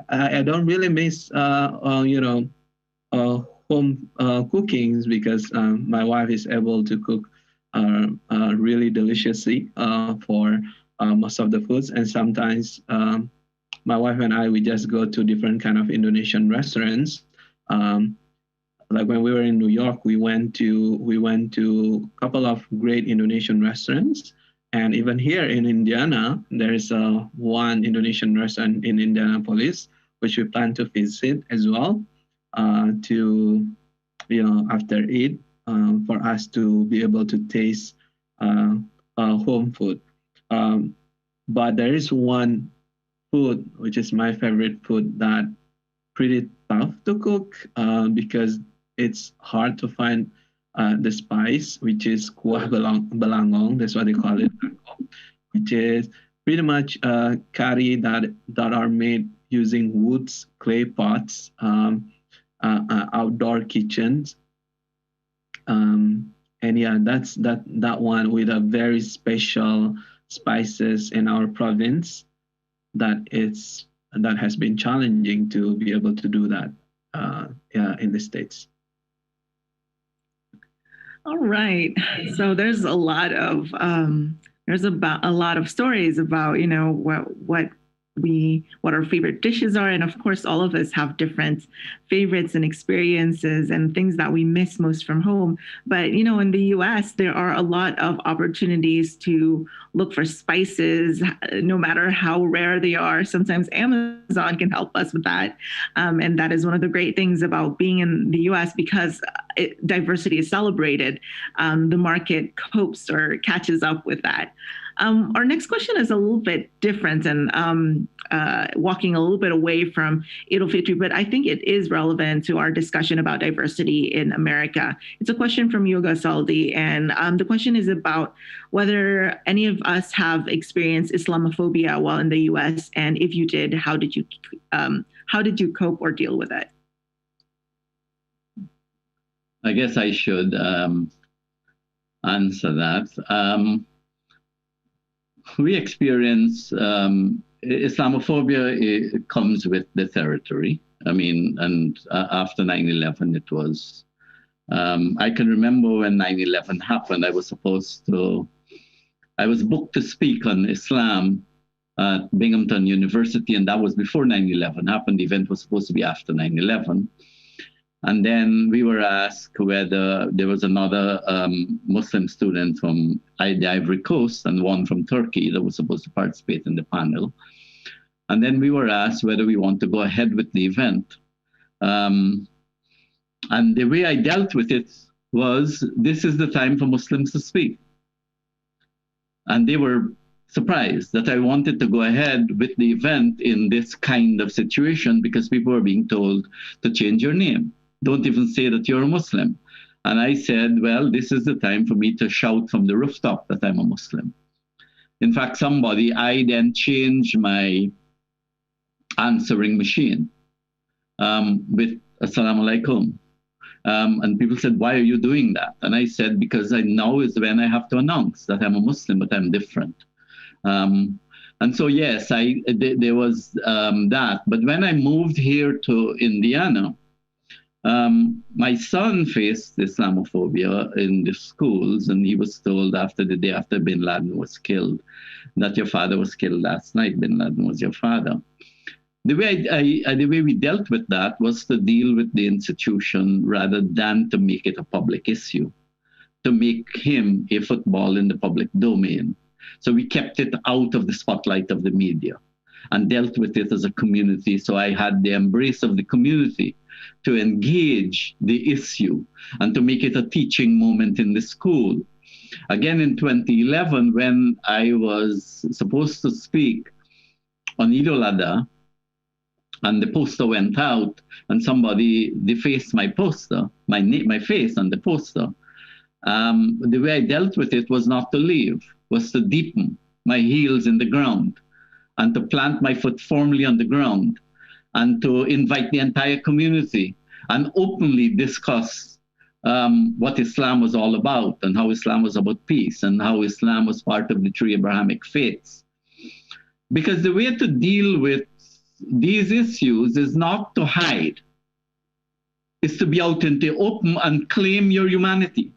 don't really miss, home cookings because my wife is able to cook really deliciously for most of the foods, and sometimes my wife and I we just go to different kind of Indonesian restaurants. Like when we were in New York, we went to a couple of great Indonesian restaurants, and even here in Indiana, there is one Indonesian restaurant in Indianapolis which we plan to visit as well. To after Eid, for us to be able to taste home food. But there is one food which is my favorite food that pretty tough to cook because it's hard to find the spice, which is kuah belangong. That's what they call it, which is pretty much curry that are made using woods, clay pots, outdoor kitchens, and yeah, that's that one with a very special spices in our province that has been challenging to be able to do that in the States. All right. So there's a lot of stories about what our favorite dishes are, and of course all of us have different favorites and experiences and things that we miss most from home. But in the US there are a lot of opportunities to look for spices, no matter how rare they are. Sometimes Amazon can help us with that, and that is one of the great things about being in the US, because diversity is celebrated. The market copes or catches up with that. Our next question is a little bit different and walking a little bit away from al-Fitr, but I think it is relevant to our discussion about diversity in America. It's a question from Yoga Saldi, and the question is about whether any of us have experienced Islamophobia while in the US, and if you did, how did you cope or deal with it? I guess I should answer that. We experience Islamophobia. It comes with the territory. I mean, and after 9/11, it was. I can remember when 9/11 happened. I was booked to speak on Islam at Binghamton University, and that was before 9/11 happened. The event was supposed to be after 9/11. And then we were asked whether there was another Muslim student from the Ivory Coast and one from Turkey that was supposed to participate in the panel. And then we were asked whether we want to go ahead with the event. And the way I dealt with it was, this is the time for Muslims to speak. And they were surprised that I wanted to go ahead with the event in this kind of situation, because people were being told to change your name. Don't even say that you're a Muslim. And I said, well, this is the time for me to shout from the rooftop that I'm a Muslim. In fact, I then changed my answering machine with Assalamu alaikum. And people said, why are you doing that? And I said, because I now is when I have to announce that I'm a Muslim, but I'm different. And so, yes, there was that. But when I moved here to Indiana, my son faced Islamophobia in the schools, and he was told after the day after bin Laden was killed that your father was killed last night. Bin Laden was your father. The way we dealt with that was to deal with the institution rather than to make it a public issue, to make him a football in the public domain. So we kept it out of the spotlight of the media. and dealt with it as a community. So I had the embrace of the community to engage the issue and to make it a teaching moment in the school. Again, in 2011, when I was supposed to speak on Eid al-Adha, and the poster went out, and somebody defaced my poster, my face on the poster. The way I dealt with it was not to leave, was to deepen my heels in the ground and to plant my foot firmly on the ground and to invite the entire community and openly discuss what Islam was all about and how Islam was about peace and how Islam was part of the three Abrahamic faiths. Because the way to deal with these issues is not to hide, is to be out in the open and claim your humanity.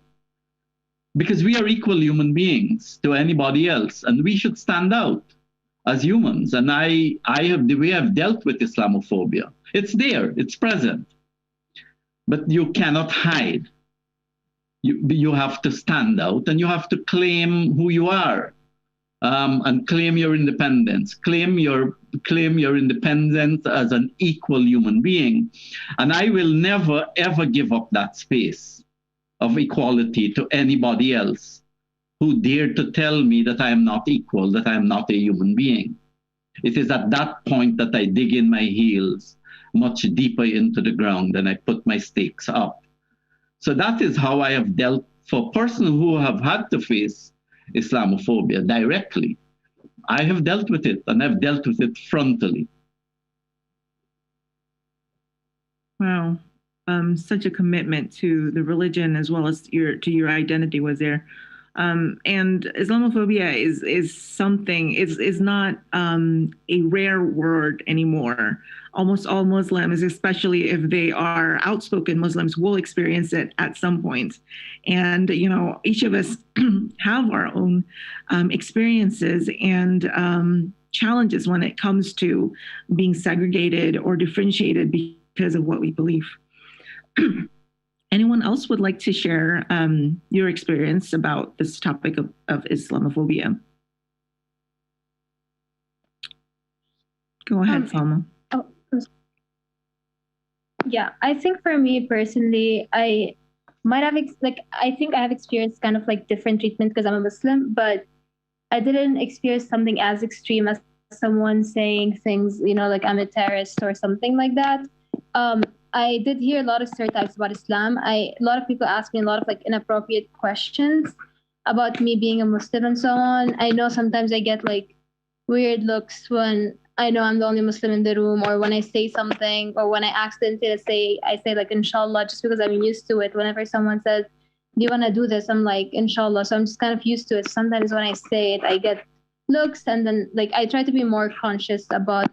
Because we are equal human beings to anybody else, and we should stand out as humans. And I have the way I've dealt with Islamophobia. It's there, it's present, but you cannot hide. You have to stand out, and you have to claim who you are, and claim your independence, claim your independence as an equal human being. And I will never, ever give up that space of equality to anybody else who dare to tell me that I am not equal, that I am not a human being. It is at that point that I dig in my heels much deeper into the ground and I put my stakes up. So that is how I have dealt for persons who have had to face Islamophobia directly. I have dealt with it, and I've dealt with it frontally. Wow. Such a commitment to the religion as well as your identity was there. And Islamophobia is something, is not a rare word anymore. Almost all Muslims, especially if they are outspoken Muslims, will experience it at some point. And, each of us have our own experiences and challenges when it comes to being segregated or differentiated because of what we believe. Anyone else would like to share your experience about this topic of Islamophobia? Go ahead, Salma. Yeah, I think for me personally, I might have I think I have experienced kind of like different treatment because I'm a Muslim, but I didn't experience something as extreme as someone saying things, like I'm a terrorist or something like that. I did hear a lot of stereotypes about Islam. A lot of people ask me a lot of like inappropriate questions about me being a Muslim and so on. I know sometimes I get like weird looks when I know I'm the only Muslim in the room, or when I say something, or when I accidentally I say like inshallah, just because I'm used to it. Whenever someone says, do you want to do this? I'm like, inshallah. So I'm just kind of used to it. Sometimes when I say it, I get looks, and then like I try to be more conscious about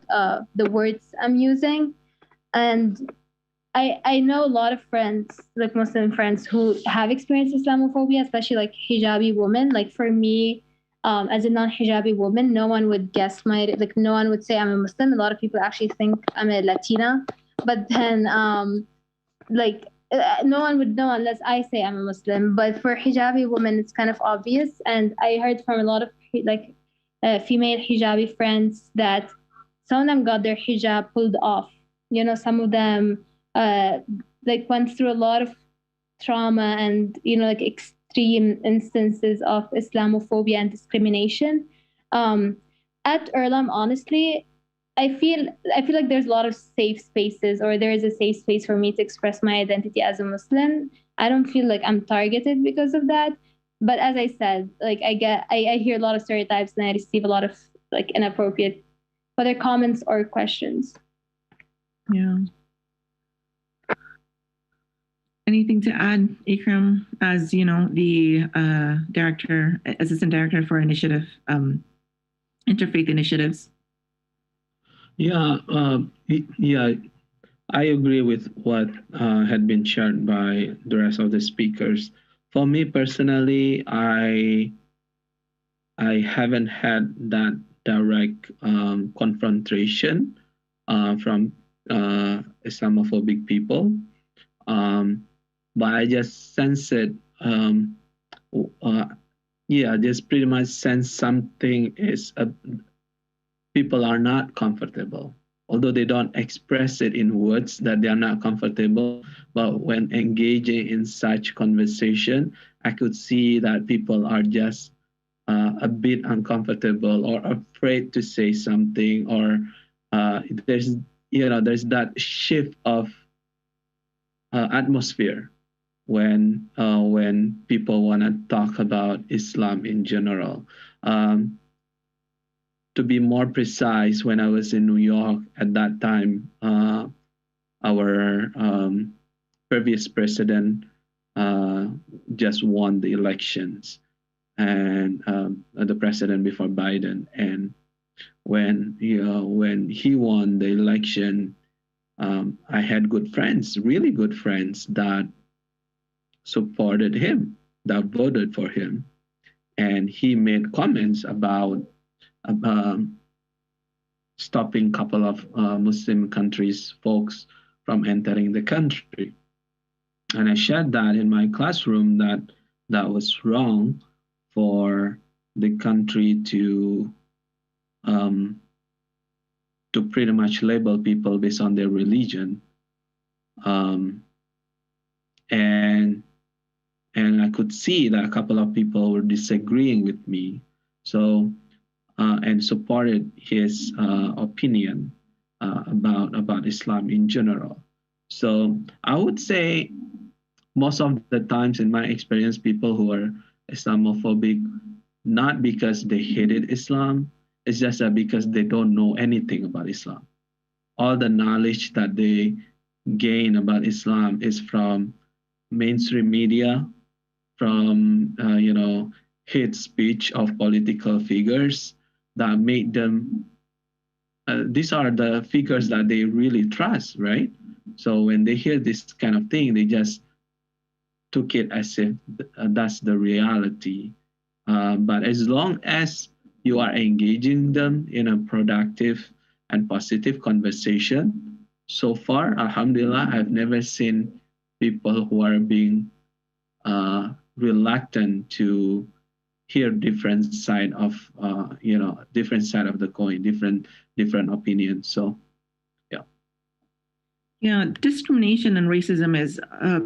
the words I'm using. And I know a lot of friends, like Muslim friends, who have experienced Islamophobia, especially like hijabi women. Like for me, as a non-hijabi woman, no one would guess no one would say I'm a Muslim. A lot of people actually think I'm a Latina, but then no one would know unless I say I'm a Muslim. But for hijabi women, it's kind of obvious. And I heard from a lot of female hijabi friends that some of them got their hijab pulled off. Some of them went through a lot of trauma and extreme instances of Islamophobia and discrimination. At Earlham, honestly, I feel like there's a lot of safe spaces, or there is a safe space for me to express my identity as a Muslim. I don't feel like I'm targeted because of that. But as I said, I hear a lot of stereotypes, and I receive a lot of inappropriate whether comments or questions. Yeah. Anything to add, Ikram, as the assistant director for initiative, interfaith initiatives? Yeah, I agree with what had been shared by the rest of the speakers. For me personally, I haven't had that direct confrontation from Islamophobic people. But I just sense it. Just pretty much sense something is people are not comfortable, although they don't express it in words that they are not comfortable. But when engaging in such conversation, I could see that people are just a bit uncomfortable or afraid to say something, or there's there's that shift of atmosphere when people want to talk about Islam in general. Um, to be more precise, when I was in New York at that time, our previous president just won the elections, and the president before Biden. And when he won the election, I had good friends, really good friends that supported him, that voted for him, and he made comments about um, stopping a couple of Muslim countries, folks from entering the country. And I shared that in my classroom that that was wrong for the country um, to pretty much label people based on their religion. Um, and and I could see that a couple of people were disagreeing with me. So and supported his opinion about Islam in general. So I would say most of the times in my experience, people who are Islamophobic, not because they hated Islam, it's just that because they don't know anything about Islam. All the knowledge that they gain about Islam is from mainstream media, from hate speech of political figures that made them. These are the figures that they really trust, right? So when they hear this kind of thing, they just took it as if that's the reality. But as long as you are engaging them in a productive and positive conversation, so far, Alhamdulillah, I've never seen people who are being reluctant to hear different side of different side of the coin, different opinions. So yeah. Yeah, discrimination and racism is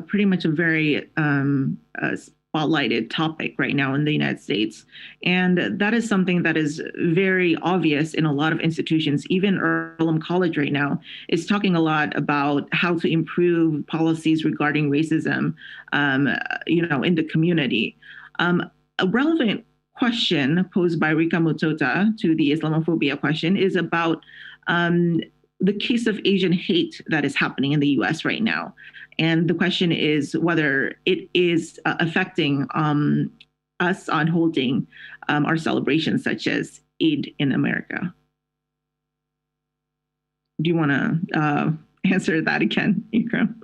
pretty much a very spotlighted topic right now in the United States. And that is something that is very obvious in a lot of institutions. Even Earlham College right now is talking a lot about how to improve policies regarding racism, in the community. A relevant question posed by Rika Mutota to the Islamophobia question is about the case of Asian hate that is happening in the US right now. And the question is whether it is affecting us on holding our celebrations such as Eid in America. Do you want to answer that again, Ikram?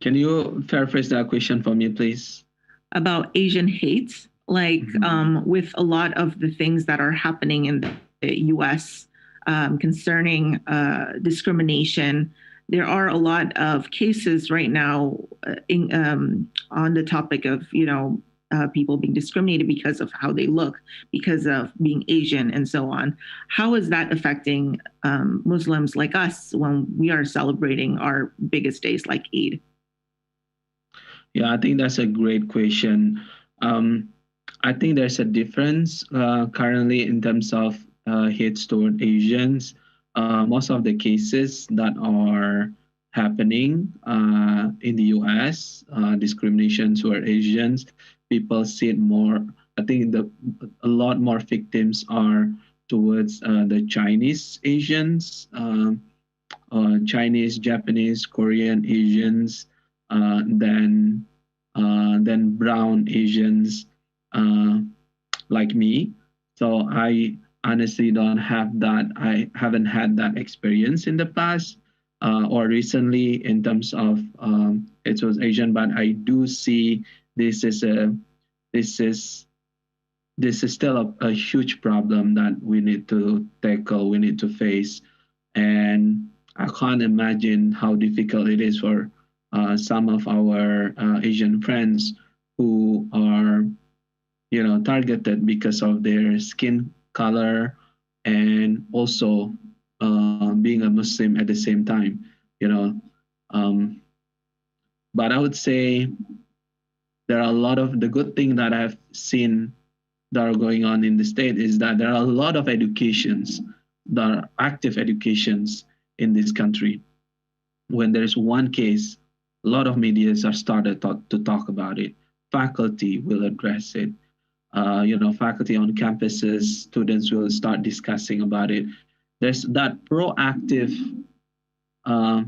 Can you paraphrase that question for me, please? About Asian hate, like with a lot of the things that are happening in the US concerning discrimination. There are a lot of cases right now on the topic of, people being discriminated because of how they look, because of being Asian and so on. How is that affecting Muslims like us when we are celebrating our biggest days like Eid? Yeah, I think that's a great question. I think there's a difference currently in terms of hate toward Asians. Most of the cases that are happening in the US, discrimination toward Asians, people see it more. I think a lot more victims are towards the Chinese Asians, Chinese, Japanese, Korean Asians, than brown Asians like me. So I honestly don't have that. I haven't had that experience in the past or recently in terms of it was Asian, but I do see this is still a huge problem that we need to tackle, we need to face. And I can't imagine how difficult it is for some of our Asian friends who are targeted because of their skin color and also being a Muslim at the same time. You know, um, but I would say there are a lot of the good thing that I've seen that are going on in the state is that there are a lot of educations, that are active educations in this country. When there's one case, a lot of medias are started to talk about it. Faculty will address it. Faculty on campuses, students will start discussing about it. There's that uh,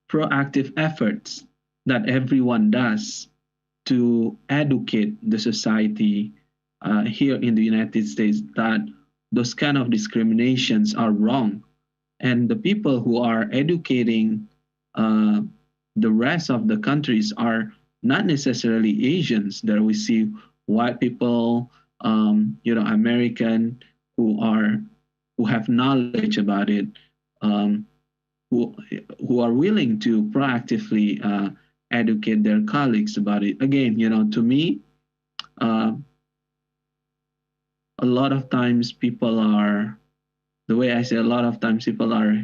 proactive efforts that everyone does to educate the society here in the United States that those kind of discriminations are wrong. And the people who are educating the rest of the countries are not necessarily Asians. There we see white people, American who have knowledge about it, who are willing to proactively educate their colleagues about it. Again, to me, a lot of times people are, the way I say, a lot of times people are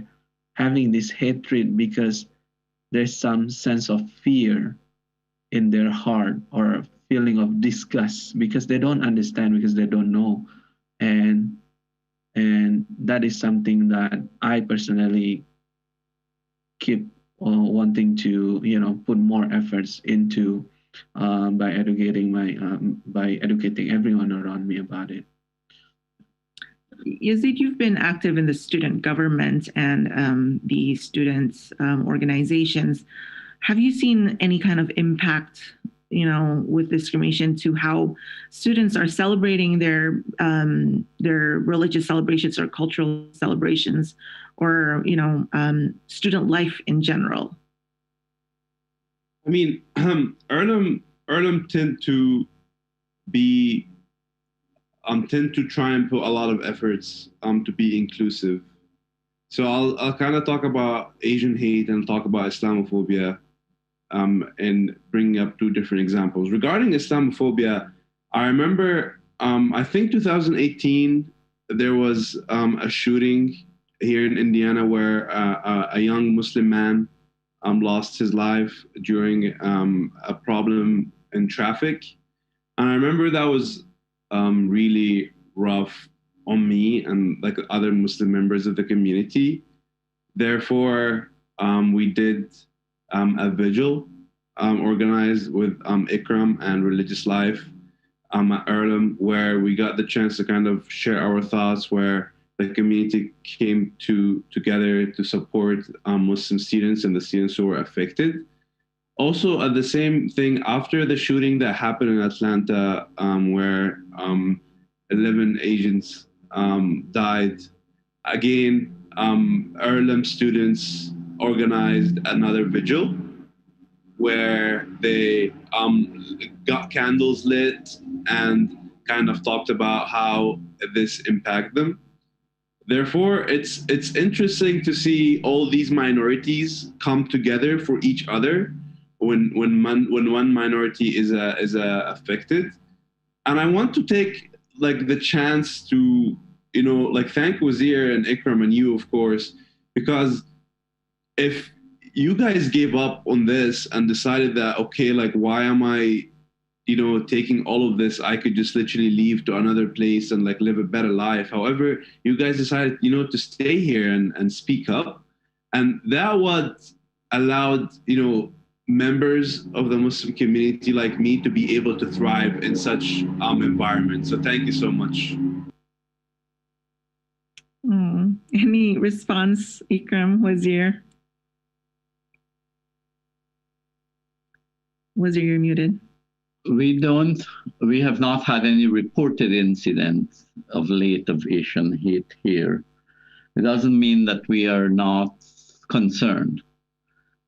having this hatred because there's some sense of fear in their heart or a feeling of disgust because they don't understand, because they don't know. And that is something that I personally keep wanting to put more efforts into by educating everyone around me about it. Yazid, you've been active in the student government and the students' organizations. Have you seen any kind of impact, with discrimination to how students are celebrating their religious celebrations or cultural celebrations, or student life in general? I mean, Earlham tend to be tend to try and put a lot of efforts to be inclusive. So I'll kind of talk about Asian hate and talk about Islamophobia, and bring up two different examples. Regarding Islamophobia, I remember I think 2018 there was a shooting here in Indiana where a young Muslim man lost his life during a problem in traffic, and I remember that was really rough on me and like other Muslim members of the community. Therefore, we did a vigil organized with Ikram and Religious Life at Earlham, where we got the chance to kind of share our thoughts, where the community came together to support Muslim students and the students who were affected. Also, at the same thing, after the shooting that happened in Atlanta, where 11 Asians died, again, Earlham students organized another vigil where they got candles lit and kind of talked about how this impacted them. Therefore, it's interesting to see all these minorities come together for each other when one minority is affected. And I want to take like the chance to thank Wazir and Ikram and you, of course, because if you guys gave up on this and decided that, okay, like, why am I taking all of this? I could just literally leave to another place and like live a better life. However, you guys decided, to stay here and speak up. And that what allowed, members of the Muslim community like me to be able to thrive in such environment. So thank you so much. Any response, Ikram, Wazir? Wazir, you're muted. We have not had any reported incidents of late of Asian hate here. It doesn't mean that we are not concerned.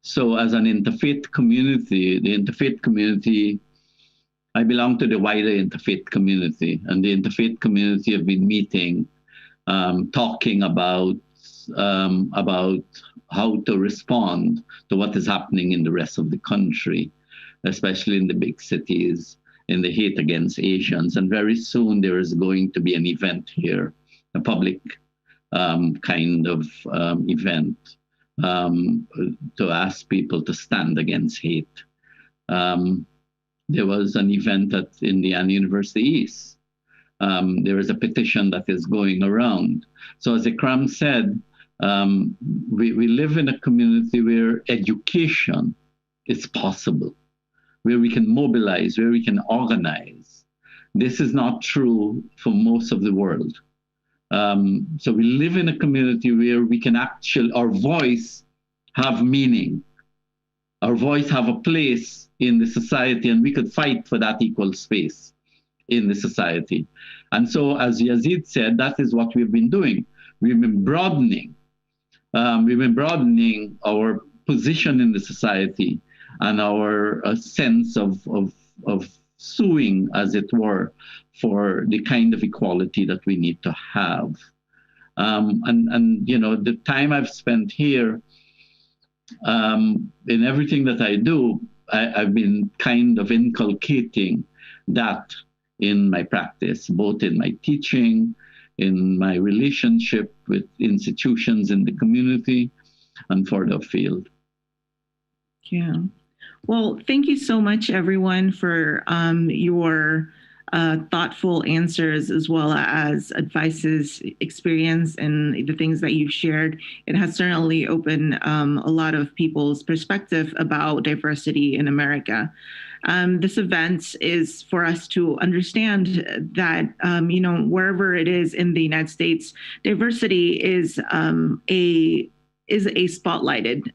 So as an interfaith community, I belong to the wider interfaith community, and the interfaith community have been meeting, talking about how to respond to what is happening in the rest of the country, especially in the big cities, in the hate against Asians. And very soon there is going to be an event here, a public kind of event to ask people to stand against hate. There was an event at Indiana University East. There is a petition that is going around. So as Ikram said, we live in a community where education is possible, where we can mobilize, where we can organize. This is not true for most of the world. So we live in a community where we can actually, our voice have meaning. Our voice have a place in the society, and we could fight for that equal space in the society. And so, as Yazid said, that is what we've been doing. We've been broadening. Our position in the society and our sense of suing, as it were, for the kind of equality that we need to have. And you know, the time I've spent here, in everything that I do, I've been kind of inculcating that in my practice, both in my teaching, in my relationship with institutions in the community, and further afield. Yeah. Well, thank you so much, everyone, for your thoughtful answers, as well as advices, experience, and the things that you've shared. It has certainly opened a lot of people's perspective about diversity in America. This event is for us to understand that, you know, wherever it is in the United States, diversity is a spotlighted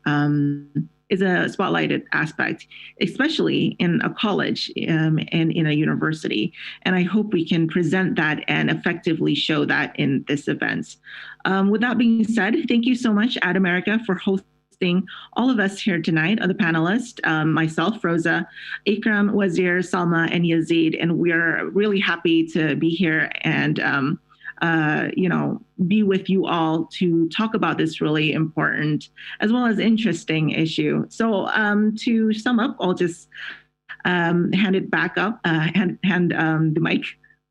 aspect, especially in a college and in a university. And I hope we can present that and effectively show that in this event. With that being said, thank you so much, Ad America, for hosting all of us here tonight, the panelists, myself, Rosa, Ikram, Wazir, Salma, and Yazid. And we are really happy to be here and you know, be with you all to talk about this really important as well as interesting issue. So to sum up, I'll just hand it back up, hand the mic.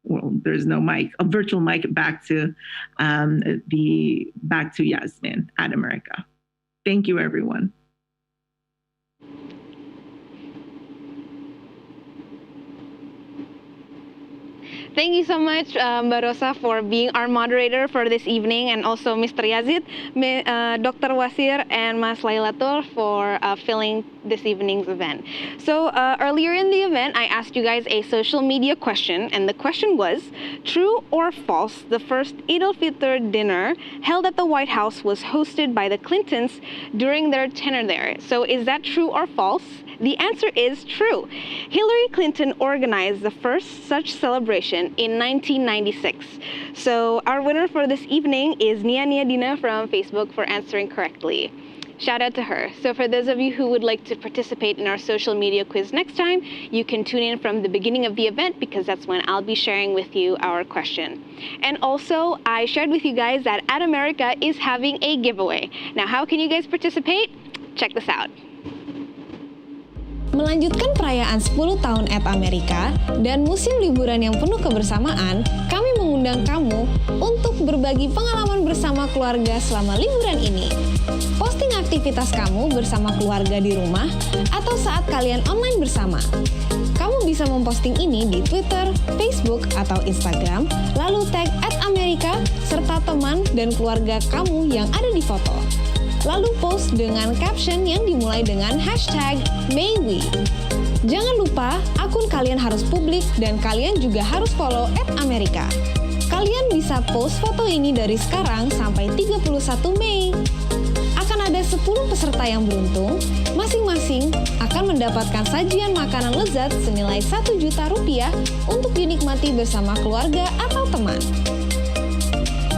Well, there's no mic, a virtual mic back to Yasmin at America. Thank you, everyone. Thank you so much, Mbak Rosa, for being our moderator for this evening, and also Mr. Yazid, Dr. Wasir, and Mas Lailatul for filling this evening's event. So earlier in the event, I asked you guys a social media question, and the question was, true or false, the first Eid al-Fitr dinner held at the White House was hosted by the Clintons during their tenure there. So is that true or false? The answer is true. Hillary Clinton organized the first such celebration in 1996. So our winner for this evening is Nia Dina from Facebook for answering correctly. Shout out to her. So for those of you who would like to participate in our social media quiz next time, you can tune in from the beginning of the event, because that's when I'll be sharing with you our question. And also, I shared with you guys that Ad America is having a giveaway. Now, how can you guys participate? Check this out. Melanjutkan perayaan 10 tahun Ad Amerika dan musim liburan yang penuh kebersamaan, kami mengundang kamu untuk berbagi pengalaman bersama keluarga selama liburan ini. Posting aktivitas kamu bersama keluarga di rumah atau saat kalian online bersama. Kamu bisa memposting ini di Twitter, Facebook, atau Instagram, lalu tag @Amerika serta teman dan keluarga kamu yang ada di foto. Lalu post dengan caption yang dimulai dengan #MayWe. Jangan lupa, akun kalian harus publik dan kalian juga harus follow @Amerika. Kalian bisa post foto ini dari sekarang sampai 31 Mei. Akan ada 10 peserta yang beruntung, masing-masing akan mendapatkan sajian makanan lezat senilai Rp1 juta untuk dinikmati bersama keluarga atau teman.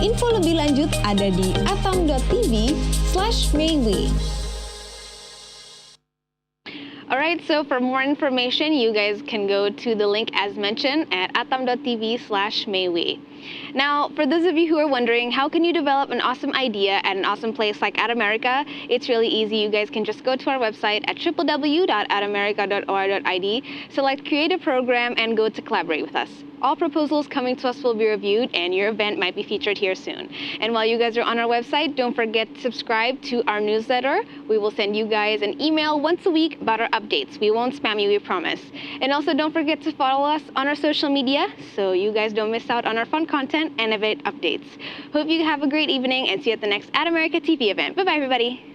Info lebih lanjut ada di atam.tv/MayWe. Alright, so for more information, you guys can go to the link as mentioned at atam.tv/MayWe. Now, for those of you who are wondering, how can you develop an awesome idea at an awesome place like Ad America? It's really easy. You guys can just go to our website at www.adamerica.or.id, select Create a Program, and go to Collaborate with us. All proposals coming to us will be reviewed, and your event might be featured here soon. And while you guys are on our website, don't forget to subscribe to our newsletter. We will send you guys an email once a week about our updates. We won't spam you, we promise. And also don't forget to follow us on our social media so you guys don't miss out on our fun content and event updates. Hope you have a great evening and see you at the next Ad America TV event. Bye-bye, everybody.